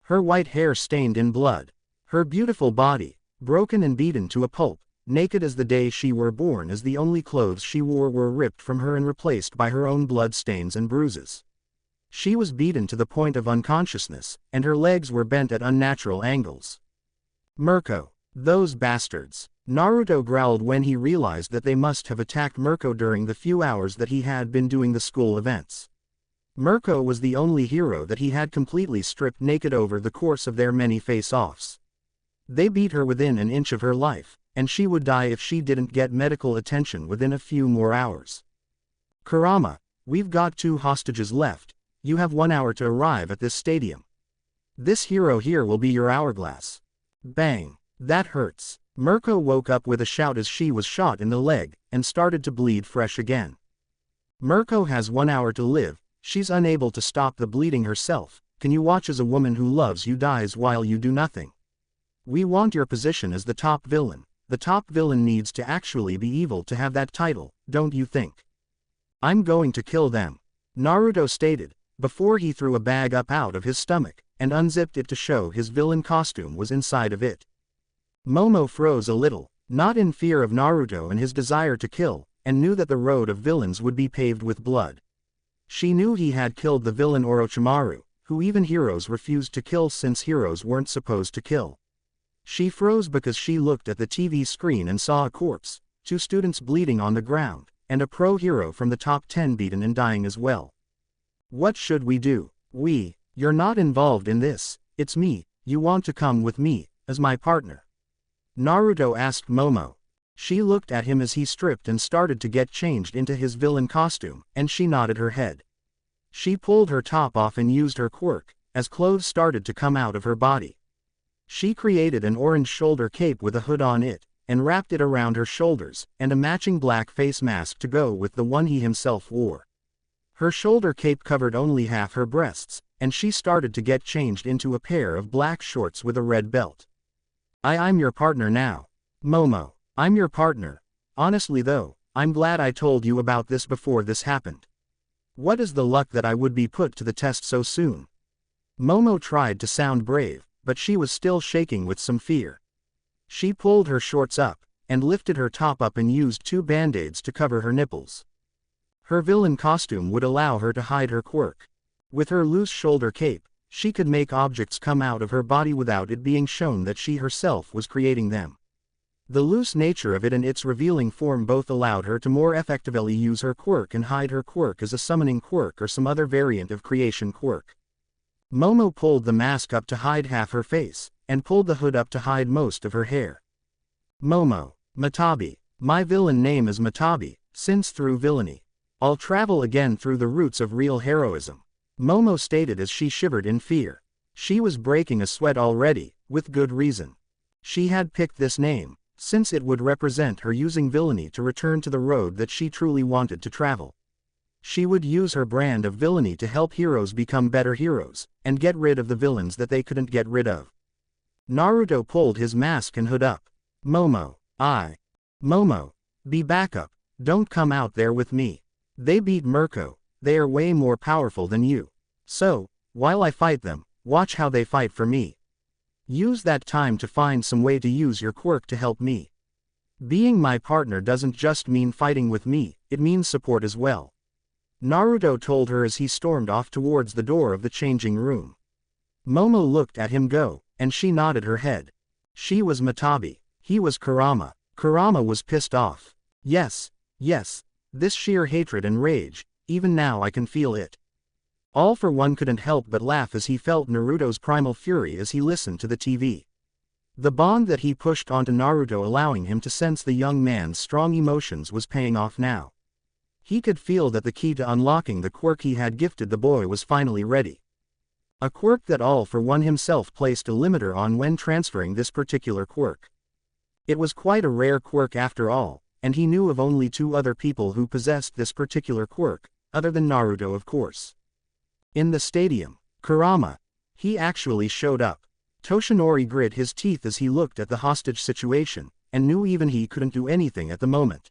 Her white hair stained in blood. Her beautiful body, broken and beaten to a pulp, naked as the day she were born, as the only clothes she wore were ripped from her and replaced by her own blood stains and bruises. She was beaten to the point of unconsciousness, and her legs were bent at unnatural angles. Mirko, those bastards. Naruto growled when he realized that they must have attacked Mirko during the few hours that he had been doing the school events. Mirko was the only hero that he had completely stripped naked over the course of their many face-offs. They beat her within an inch of her life, and she would die if she didn't get medical attention within a few more hours. Kurama, we've got 2 hostages left, you have 1 hour to arrive at this stadium. This hero here will be your hourglass. Bang! That hurts. Mirko woke up with a shout as she was shot in the leg, and started to bleed fresh again. Mirko has 1 hour to live, she's unable to stop the bleeding herself. Can you watch as a woman who loves you dies while you do nothing? We want your position as the top villain. The top villain needs to actually be evil to have that title, don't you think? I'm going to kill them, Naruto stated, before he threw a bag up out of his stomach, and unzipped it to show his villain costume was inside of it. Momo froze a little, not in fear of Naruto and his desire to kill, and knew that the road of villains would be paved with blood. She knew he had killed the villain Orochimaru, who even heroes refused to kill since heroes weren't supposed to kill. She froze because she looked at the TV screen and saw a corpse, 2 students bleeding on the ground, and a pro hero from the top 10 beaten and dying as well. What should we do? You're not involved in this, it's me, you want to come with me, as my partner? Naruto asked Momo. She looked at him as he stripped and started to get changed into his villain costume, and she nodded her head. She pulled her top off and used her quirk, as clothes started to come out of her body. She created an orange shoulder cape with a hood on it, and wrapped it around her shoulders, and a matching black face mask to go with the one he himself wore. Her shoulder cape covered only half her breasts, and she started to get changed into a pair of black shorts with a red belt. I'm your partner now. Momo, I'm your partner. Honestly though, I'm glad I told you about this before this happened. What is the luck that I would be put to the test so soon? Momo tried to sound brave, but she was still shaking with some fear. She pulled her shorts up, and lifted her top up and used 2 band-aids to cover her nipples. Her villain costume would allow her to hide her quirk. With her loose shoulder cape, she could make objects come out of her body without it being shown that she herself was creating them. The loose nature of it and its revealing form both allowed her to more effectively use her quirk and hide her quirk as a summoning quirk or some other variant of creation quirk. Momo pulled the mask up to hide half her face, and pulled the hood up to hide most of her hair. Momo, Matabi. My villain name is Matabi, since through villainy, I'll travel again through the roots of real heroism, Momo stated as she shivered in fear. She was breaking a sweat already, with good reason. She had picked this name, since it would represent her using villainy to return to the road that she truly wanted to travel. She would use her brand of villainy to help heroes become better heroes, and get rid of the villains that they couldn't get rid of. Naruto pulled his mask and hood up. Momo, Momo, be back up, don't come out there with me. They beat Mirko, they are way more powerful than you. So, while I fight them, watch how they fight for me. Use that time to find some way to use your quirk to help me. Being my partner doesn't just mean fighting with me, it means support as well. Naruto told her as he stormed off towards the door of the changing room. Momo looked at him go, and she nodded her head. She was Matabi, he was Kurama. Kurama was pissed off. Yes, this sheer hatred and rage, even now I can feel it. All for One couldn't help but laugh as he felt Naruto's primal fury as he listened to the TV. The bond that he pushed onto Naruto allowing him to sense the young man's strong emotions was paying off now. He could feel that the key to unlocking the quirk he had gifted the boy was finally ready. A quirk that All for One himself placed a limiter on when transferring this particular quirk. It was quite a rare quirk after all, and he knew of only 2 other people who possessed this particular quirk, other than Naruto of course. In the stadium, Kurama, he actually showed up. Toshinori grit his teeth as he looked at the hostage situation, and knew even he couldn't do anything at the moment.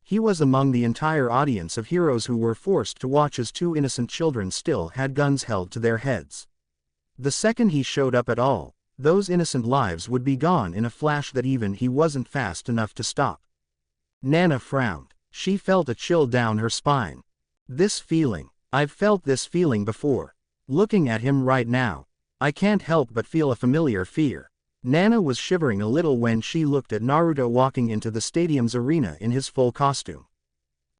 He was among the entire audience of heroes who were forced to watch as 2 innocent children still had guns held to their heads. The second he showed up at all, those innocent lives would be gone in a flash that even he wasn't fast enough to stop. Nana frowned. She felt a chill down her spine. This feeling, I've felt this feeling before. Looking at him right now, I can't help but feel a familiar fear. Nana was shivering a little when she looked at Naruto walking into the stadium's arena in his full costume.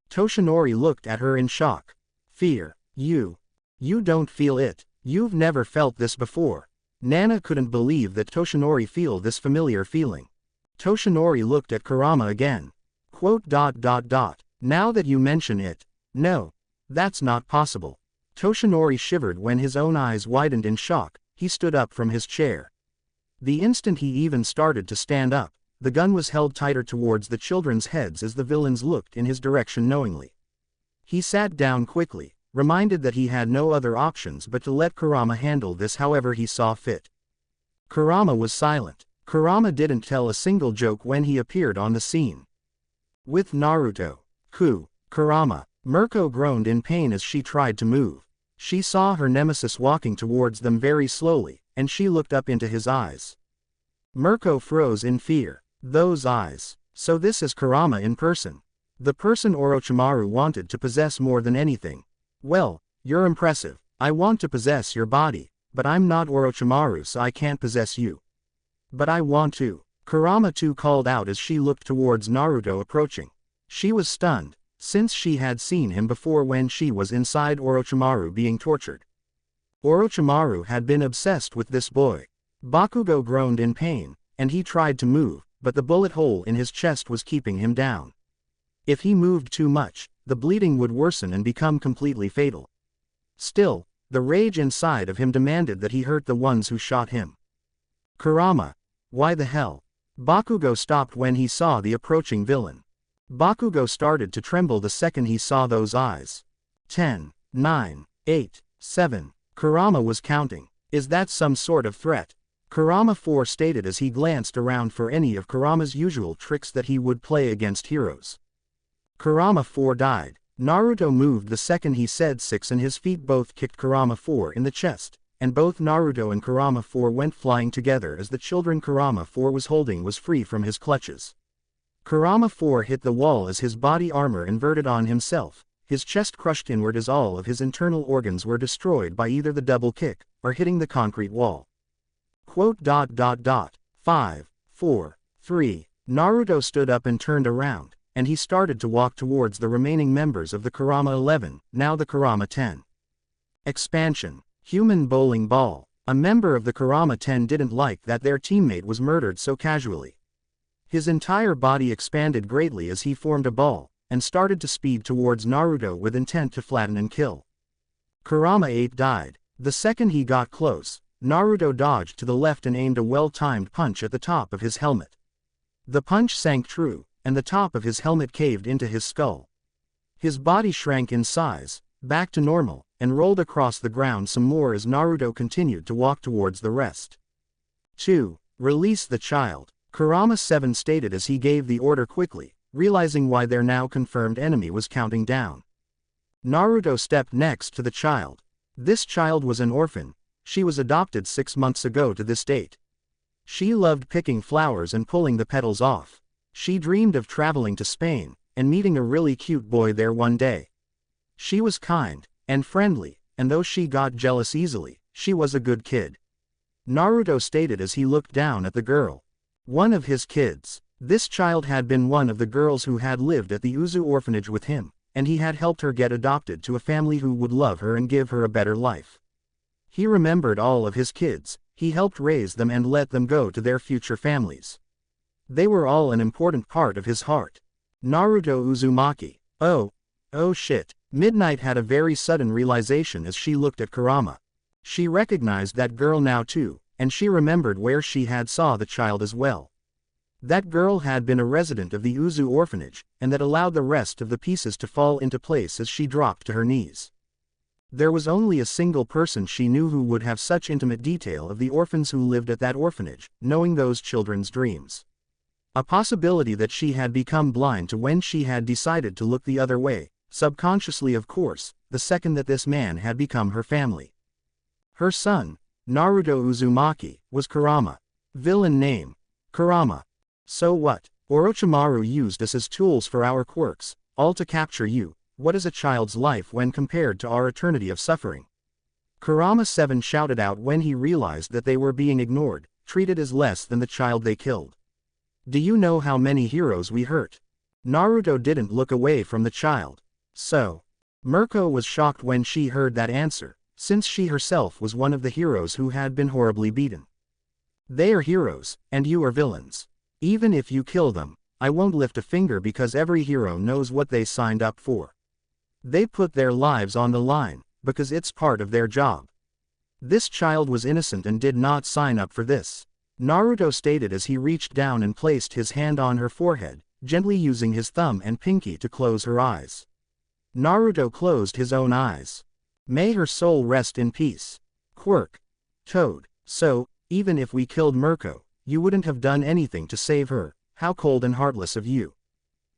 Toshinori looked at her in shock. Fear? You don't feel it. You've never felt this before. Nana couldn't believe that Toshinori feel this familiar feeling. Toshinori looked at Kurama again. Quote. Now that you mention it, no. That's not possible. Toshinori shivered when his own eyes widened in shock. He stood up from his chair. The instant he even started to stand up, the gun was held tighter towards the children's heads as the villains looked in his direction knowingly. He sat down quickly, reminded that he had no other options but to let Kurama handle this however he saw fit. Kurama was silent. Kurama didn't tell a single joke when he appeared on the scene. With Naruto. Kurama. Mirko groaned in pain as she tried to move. She saw her nemesis walking towards them very slowly, and she looked up into his eyes. Mirko froze in fear. Those eyes. So this is Kurama in person. The person Orochimaru wanted to possess more than anything. Well, you're impressive. I want to possess your body, but I'm not Orochimaru so I can't possess you. But I want to. Kurama too called out as she looked towards Naruto approaching. She was stunned, since she had seen him before when she was inside Orochimaru being tortured. Orochimaru had been obsessed with this boy. Bakugo groaned in pain, and he tried to move, but the bullet hole in his chest was keeping him down. If he moved too much, the bleeding would worsen and become completely fatal. Still, the rage inside of him demanded that he hurt the ones who shot him. Kurama. Why the hell? Bakugo stopped when he saw the approaching villain. Bakugo started to tremble the second he saw those eyes. 10, 9, 8, 7. Kurama was counting. Is that some sort of threat? Kurama 4 stated as he glanced around for any of Kurama's usual tricks that he would play against heroes. Kurama 4 died. Naruto moved the second he said 6 and his feet both kicked Kurama 4 in the chest, and both Naruto and Kurama 4 went flying together as the children Kurama 4 was holding was free from his clutches. Kurama 4 hit the wall as his body armor inverted on himself, his chest crushed inward as all of his internal organs were destroyed by either the double kick, or hitting the concrete wall. Quote. 5, 4, 3. Naruto stood up and turned around, and he started to walk towards the remaining members of the Kurama 11, now the Kurama 10. Expansion. Human bowling ball. A member of the Kurama 10 didn't like that their teammate was murdered so casually. His entire body expanded greatly as he formed a ball, and started to speed towards Naruto with intent to flatten and kill. Kurama 8 died. The second he got close, Naruto dodged to the left and aimed a well-timed punch at the top of his helmet. The punch sank true, and the top of his helmet caved into his skull. His body shrank in size, back to normal, and rolled across the ground some more as Naruto continued to walk towards the rest. 2. Release the child. Kurama 7 stated as he gave the order quickly, realizing why their now confirmed enemy was counting down. Naruto stepped next to the child. This child was an orphan. She was adopted 6 months ago to this date. She loved picking flowers and pulling the petals off. She dreamed of traveling to Spain, and meeting a really cute boy there one day. She was kind, and friendly, and though she got jealous easily, she was a good kid. Naruto stated as he looked down at the girl. One of his kids. This child had been one of the girls who had lived at the Uzu orphanage with him, and he had helped her get adopted to a family who would love her and give her a better life. He remembered all of his kids, he helped raise them and let them go to their future families. They were all an important part of his heart. Naruto Uzumaki. Oh shit. Midnight had a very sudden realization as she looked at Kurama. She recognized that girl now too, and she remembered where she had saw the child as well. That girl had been a resident of the Uzu orphanage, and that allowed the rest of the pieces to fall into place as she dropped to her knees. There was only a single person she knew who would have such intimate detail of the orphans who lived at that orphanage, knowing those children's dreams. A possibility that she had become blind to when she had decided to look the other way, subconsciously of course, the second that this man had become her family. Her son, Naruto Uzumaki, was Kurama. Villain name. Kurama. So what? Orochimaru used us as tools for our quirks, all to capture you. What is a child's life when compared to our eternity of suffering? Kurama 7 shouted out when he realized that they were being ignored, treated as less than the child they killed. Do you know how many heroes we hurt? Naruto didn't look away from the child. So. Mirko was shocked when she heard that answer, since she herself was one of the heroes who had been horribly beaten. They are heroes, and you are villains. Even if you kill them, I won't lift a finger because every hero knows what they signed up for. They put their lives on the line, because it's part of their job. This child was innocent and did not sign up for this. Naruto stated as he reached down and placed his hand on her forehead, gently using his thumb and pinky to close her eyes. Naruto closed his own eyes. May her soul rest in peace. Quirk. Toad. So, even if we killed Mirko, you wouldn't have done anything to save her. How cold and heartless of you.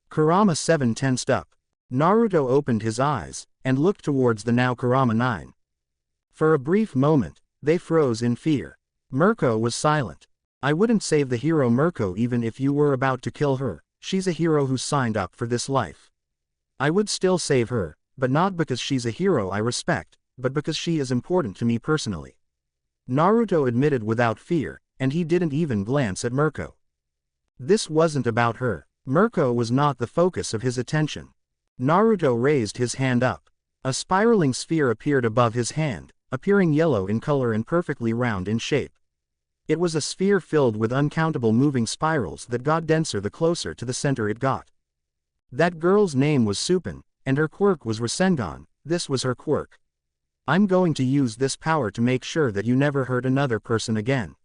Kurama 7 tensed up. Naruto opened his eyes, and looked towards the now Kurama 9. For a brief moment, they froze in fear. Mirko was silent. I wouldn't save the hero Mirko even if you were about to kill her. She's a hero who signed up for this life. I would still save her, but not because she's a hero I respect, but because she is important to me personally. Naruto admitted without fear, and he didn't even glance at Mirko. This wasn't about her. Mirko was not the focus of his attention. Naruto raised his hand up. A spiraling sphere appeared above his hand, appearing yellow in color and perfectly round in shape. It was a sphere filled with uncountable moving spirals that got denser the closer to the center it got. That girl's name was Supin, and her quirk was Rasengan. This was her quirk. I'm going to use this power to make sure that you never hurt another person again.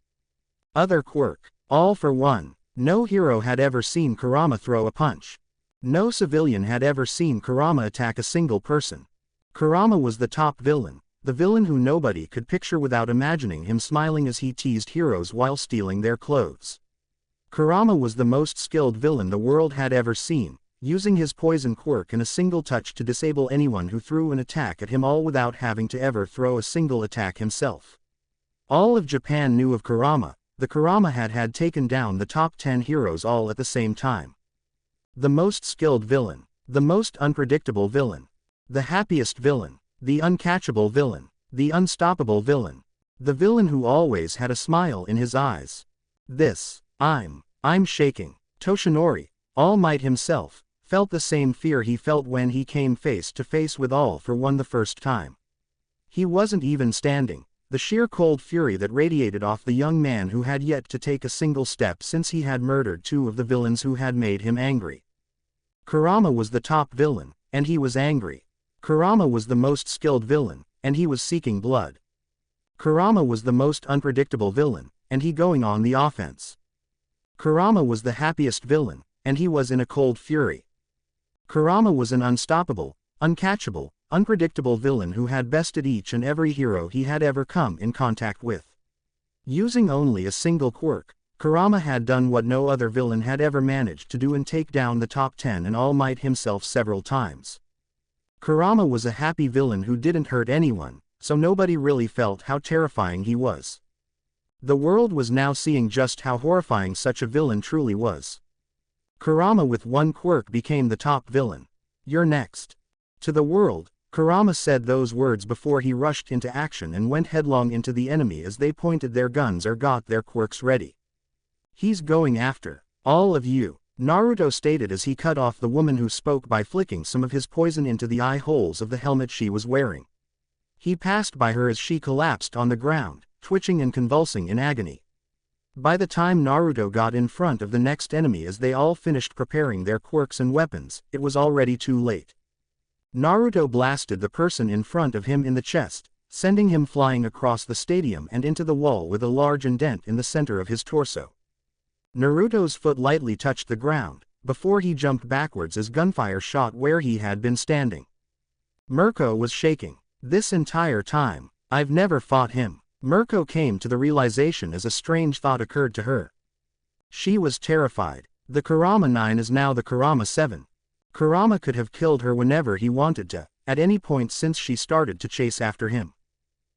Other quirk. All for one. No hero had ever seen Kurama throw a punch. No civilian had ever seen Kurama attack a single person. Kurama was the top villain, the villain who nobody could picture without imagining him smiling as he teased heroes while stealing their clothes. Kurama was the most skilled villain the world had ever seen, using his poison quirk in a single touch to disable anyone who threw an attack at him, all without having to ever throw a single attack himself. All of Japan knew of Kurama. The Kurama had taken down the top 10 heroes all at the same time. The most skilled villain, the most unpredictable villain, the happiest villain, the uncatchable villain, the unstoppable villain, the villain who always had a smile in his eyes. I'm shaking. Toshinori, All Might himself, felt the same fear he felt when he came face to face with All for One the first time. He wasn't even standing. The sheer cold fury that radiated off the young man who had yet to take a single step since he had murdered two of the villains who had made him angry. Kurama was the top villain, and he was angry. Kurama was the most skilled villain, and he was seeking blood. Kurama was the most unpredictable villain, and he going on the offense. Kurama was the happiest villain, and he was in a cold fury. Kurama was an unstoppable, uncatchable, unpredictable villain who had bested each and every hero he had ever come in contact with. Using only a single quirk, Kurama had done what no other villain had ever managed to do and take down the top 10 and All Might himself several times. Kurama was a happy villain who didn't hurt anyone, so nobody really felt how terrifying he was. The world was now seeing just how horrifying such a villain truly was. Kurama with one quirk became the top villain. You're next. To the world, Kurama said those words before he rushed into action and went headlong into the enemy as they pointed their guns or got their quirks ready. He's going after all of you, Naruto stated as he cut off the woman who spoke by flicking some of his poison into the eye holes of the helmet she was wearing. He passed by her as she collapsed on the ground, twitching and convulsing in agony. By the time Naruto got in front of the next enemy as they all finished preparing their quirks and weapons, it was already too late. Naruto blasted the person in front of him in the chest, sending him flying across the stadium and into the wall with a large indent in the center of his torso. Naruto's foot lightly touched the ground, before he jumped backwards as gunfire shot where he had been standing. Mirko was shaking. This entire time, I've never fought him. Mirko came to the realization as a strange thought occurred to her. She was terrified. The Kurama 9 is now the Kurama 7. Kurama could have killed her whenever he wanted to, at any point since she started to chase after him.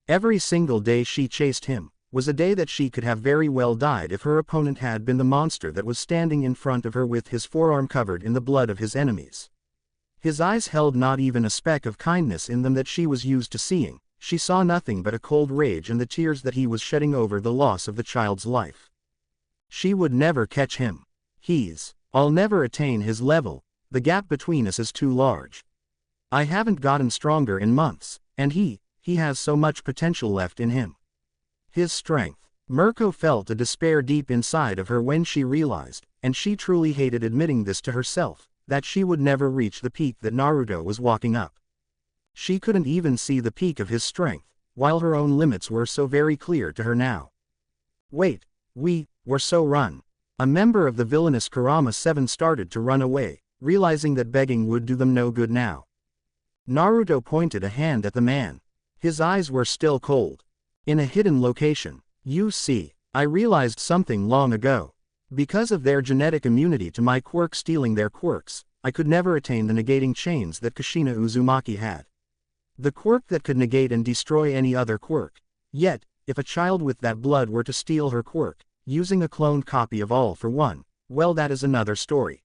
Every single day she chased him was a day that she could have very well died if her opponent had been the monster that was standing in front of her with his forearm covered in the blood of his enemies. His eyes held not even a speck of kindness in them that she was used to seeing. She saw nothing but a cold rage and the tears that he was shedding over the loss of the child's life. She would never catch him. I'll never attain his level. The gap between us is too large. I haven't gotten stronger in months, and he has so much potential left in him. His strength. Mirko felt a despair deep inside of her when she realized, and she truly hated admitting this to herself, that she would never reach the peak that Naruto was walking up. She couldn't even see the peak of his strength, while her own limits were so very clear to her now. Wait, we're so run. A member of the villainous Kurama 7 started to run away, realizing that begging would do them no good now. Naruto pointed a hand at the man. His eyes were still cold. In a hidden location. You see, I realized something long ago. Because of their genetic immunity to my quirk stealing their quirks, I could never attain the negating chains that Kushina Uzumaki had. The quirk that could negate and destroy any other quirk. Yet, if a child with that blood were to steal her quirk, using a cloned copy of All for One, well, that is another story.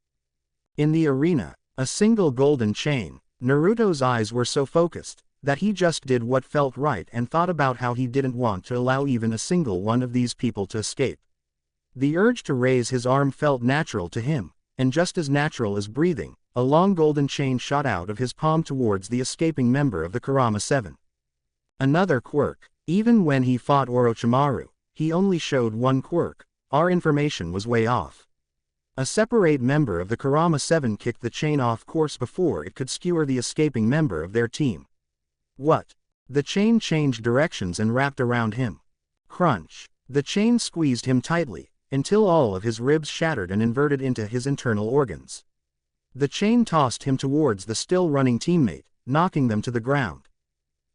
In the arena, a single golden chain, Naruto's eyes were so focused, that he just did what felt right and thought about how he didn't want to allow even a single one of these people to escape. The urge to raise his arm felt natural to him, and just as natural as breathing, a long golden chain shot out of his palm towards the escaping member of the Kurama 7. Another quirk. Even when he fought Orochimaru, he only showed one quirk. Our information was way off. A separate member of the Kurama 7 kicked the chain off course before it could skewer the escaping member of their team. What? The chain changed directions and wrapped around him. Crunch. The chain squeezed him tightly, until all of his ribs shattered and inverted into his internal organs. The chain tossed him towards the still running teammate, knocking them to the ground.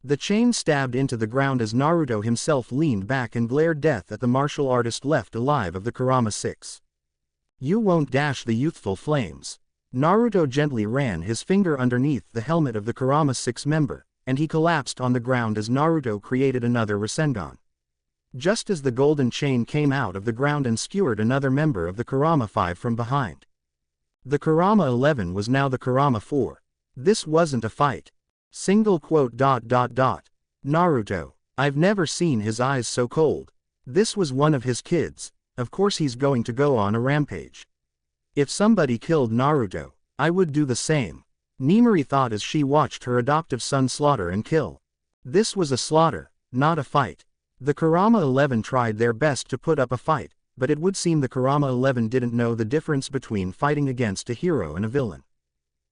The chain stabbed into the ground as Naruto himself leaned back and glared death at the martial artist left alive of the Kurama 6. You won't dash the youthful flames. Naruto gently ran his finger underneath the helmet of the Kurama 6 member, and he collapsed on the ground as Naruto created another Rasengan. Just as the golden chain came out of the ground and skewered another member of the Kurama 5 from behind. The Kurama 11 was now the Kurama 4. This wasn't a fight. Naruto. I've never seen his eyes so cold. This was one of his kids. Of course he's going to go on a rampage. If somebody killed Naruto, I would do the same. Nimari thought as she watched her adoptive son slaughter and kill. This was a slaughter, not a fight. The Kurama 11 tried their best to put up a fight, but it would seem the Kurama 11 didn't know the difference between fighting against a hero and a villain.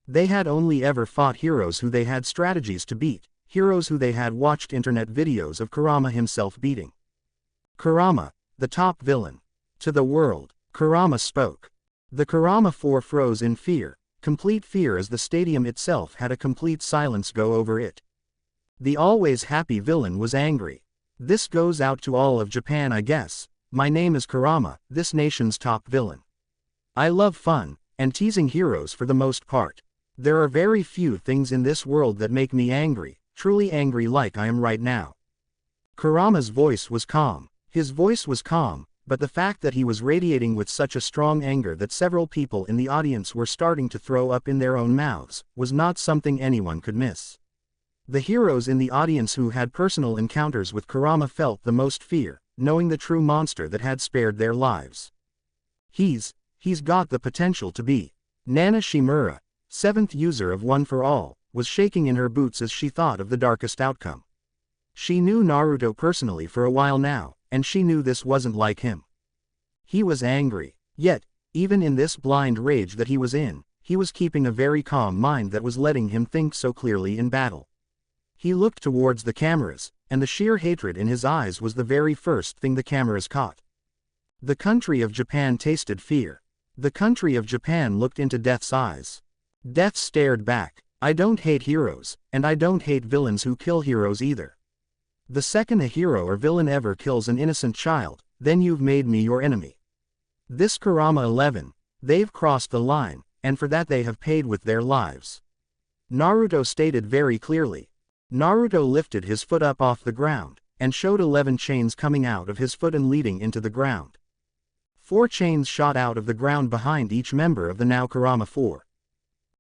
They had only ever fought heroes who they had strategies to beat, heroes who they had watched internet videos of Kurama himself beating. Kurama, the top villain. To the world, Kurama spoke. The Kurama 4 froze in fear, complete fear as the stadium itself had a complete silence go over it. The always happy villain was angry. This goes out to all of Japan, I guess. My name is Kurama, this nation's top villain. I love fun, and teasing heroes for the most part. There are very few things in this world that make me angry, truly angry like I am right now. Kurama's voice was calm. His voice was calm, but the fact that he was radiating with such a strong anger that several people in the audience were starting to throw up in their own mouths, was not something anyone could miss. The heroes in the audience who had personal encounters with Kurama felt the most fear, knowing the true monster that had spared their lives. He's got the potential to be. Nana Shimura, 7th user of One for All, was shaking in her boots as she thought of the darkest outcome. She knew Naruto personally for a while now, and she knew this wasn't like him. He was angry, yet, even in this blind rage that he was in, he was keeping a very calm mind that was letting him think so clearly in battle. He looked towards the cameras, and the sheer hatred in his eyes was the very first thing the cameras caught. The country of Japan tasted fear. The country of Japan looked into Death's eyes. Death stared back. I don't hate heroes, and I don't hate villains who kill heroes either. The second a hero or villain ever kills an innocent child, then you've made me your enemy. This Kurama 11, they've crossed the line, and for that they have paid with their lives. Naruto stated very clearly. Naruto lifted his foot up off the ground, and showed 11 chains coming out of his foot and leading into the ground. 4 chains shot out of the ground behind each member of the now Kurama 4.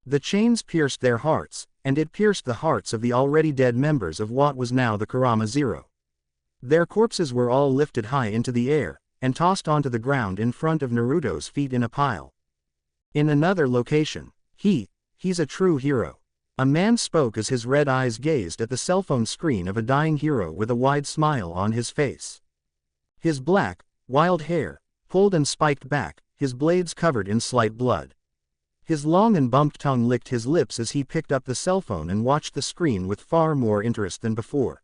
The chains pierced their hearts, and it pierced the hearts of the already dead members of what was now the Kurama 0. Their corpses were all lifted high into the air, and tossed onto the ground in front of Naruto's feet in a pile. In another location, he's a true hero. A man spoke as his red eyes gazed at the cell phone screen of a dying hero with a wide smile on his face. His black, wild hair, pulled and spiked back, his blades covered in slight blood. His long and bumped tongue licked his lips as he picked up the cell phone and watched the screen with far more interest than before.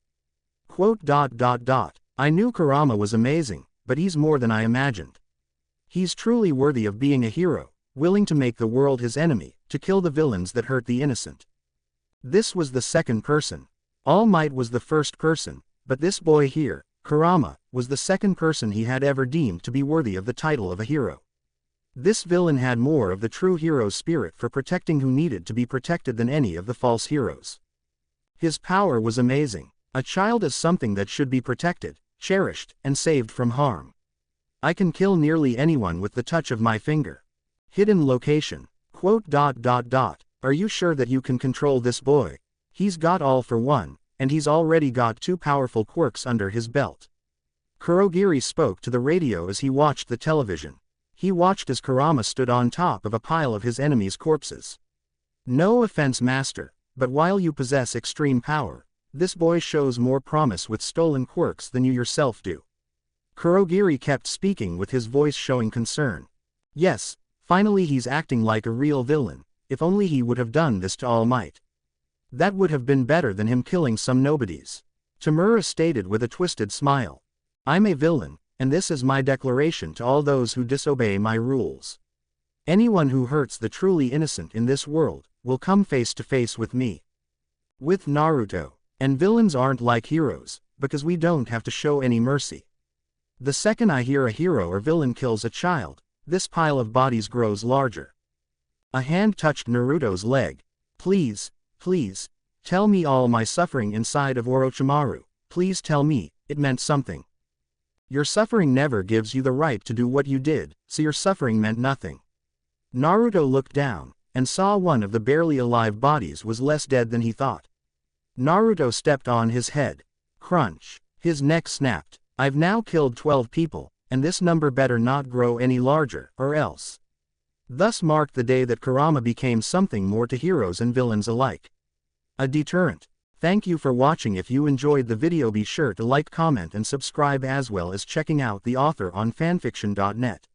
I knew Kurama was amazing, but he's more than I imagined. He's truly worthy of being a hero, willing to make the world his enemy, to kill the villains that hurt the innocent. This was the second person. All Might was the first person, but this boy here, Kurama, was the second person he had ever deemed to be worthy of the title of a hero. This villain had more of the true hero's spirit for protecting who needed to be protected than any of the false heroes. His power was amazing. A child is something that should be protected, cherished, and saved from harm. I can kill nearly anyone with the touch of my finger. Hidden location. Are you sure that you can control this boy? He's got all for one, and he's already got 2 powerful quirks under his belt. Kurogiri spoke to the radio as he watched the television. He watched as Kurama stood on top of a pile of his enemies' corpses. No offense, master, but while you possess extreme power, this boy shows more promise with stolen quirks than you yourself do. Kurogiri kept speaking with his voice showing concern. Yes, finally he's acting like a real villain. If only he would have done this to All Might. That would have been better than him killing some nobodies. Tamura stated with a twisted smile. I'm a villain, and this is my declaration to all those who disobey my rules. Anyone who hurts the truly innocent in this world, will come face to face with me. With Naruto. And villains aren't like heroes, because we don't have to show any mercy. The second I hear a hero or villain kills a child, this pile of bodies grows larger. A hand touched Naruto's leg. Please, tell me all my suffering inside of Orochimaru, please tell me, it meant something. Your suffering never gives you the right to do what you did, so your suffering meant nothing. Naruto looked down, and saw one of the barely alive bodies was less dead than he thought. Naruto stepped on his head. Crunch. His neck snapped. I've now killed 12 people, and this number better not grow any larger, or else. Thus marked the day that Kurama became something more to heroes and villains alike. A deterrent. Thank you for watching. If you enjoyed the video, be sure to like, comment and subscribe, as well as checking out the author on fanfiction.net.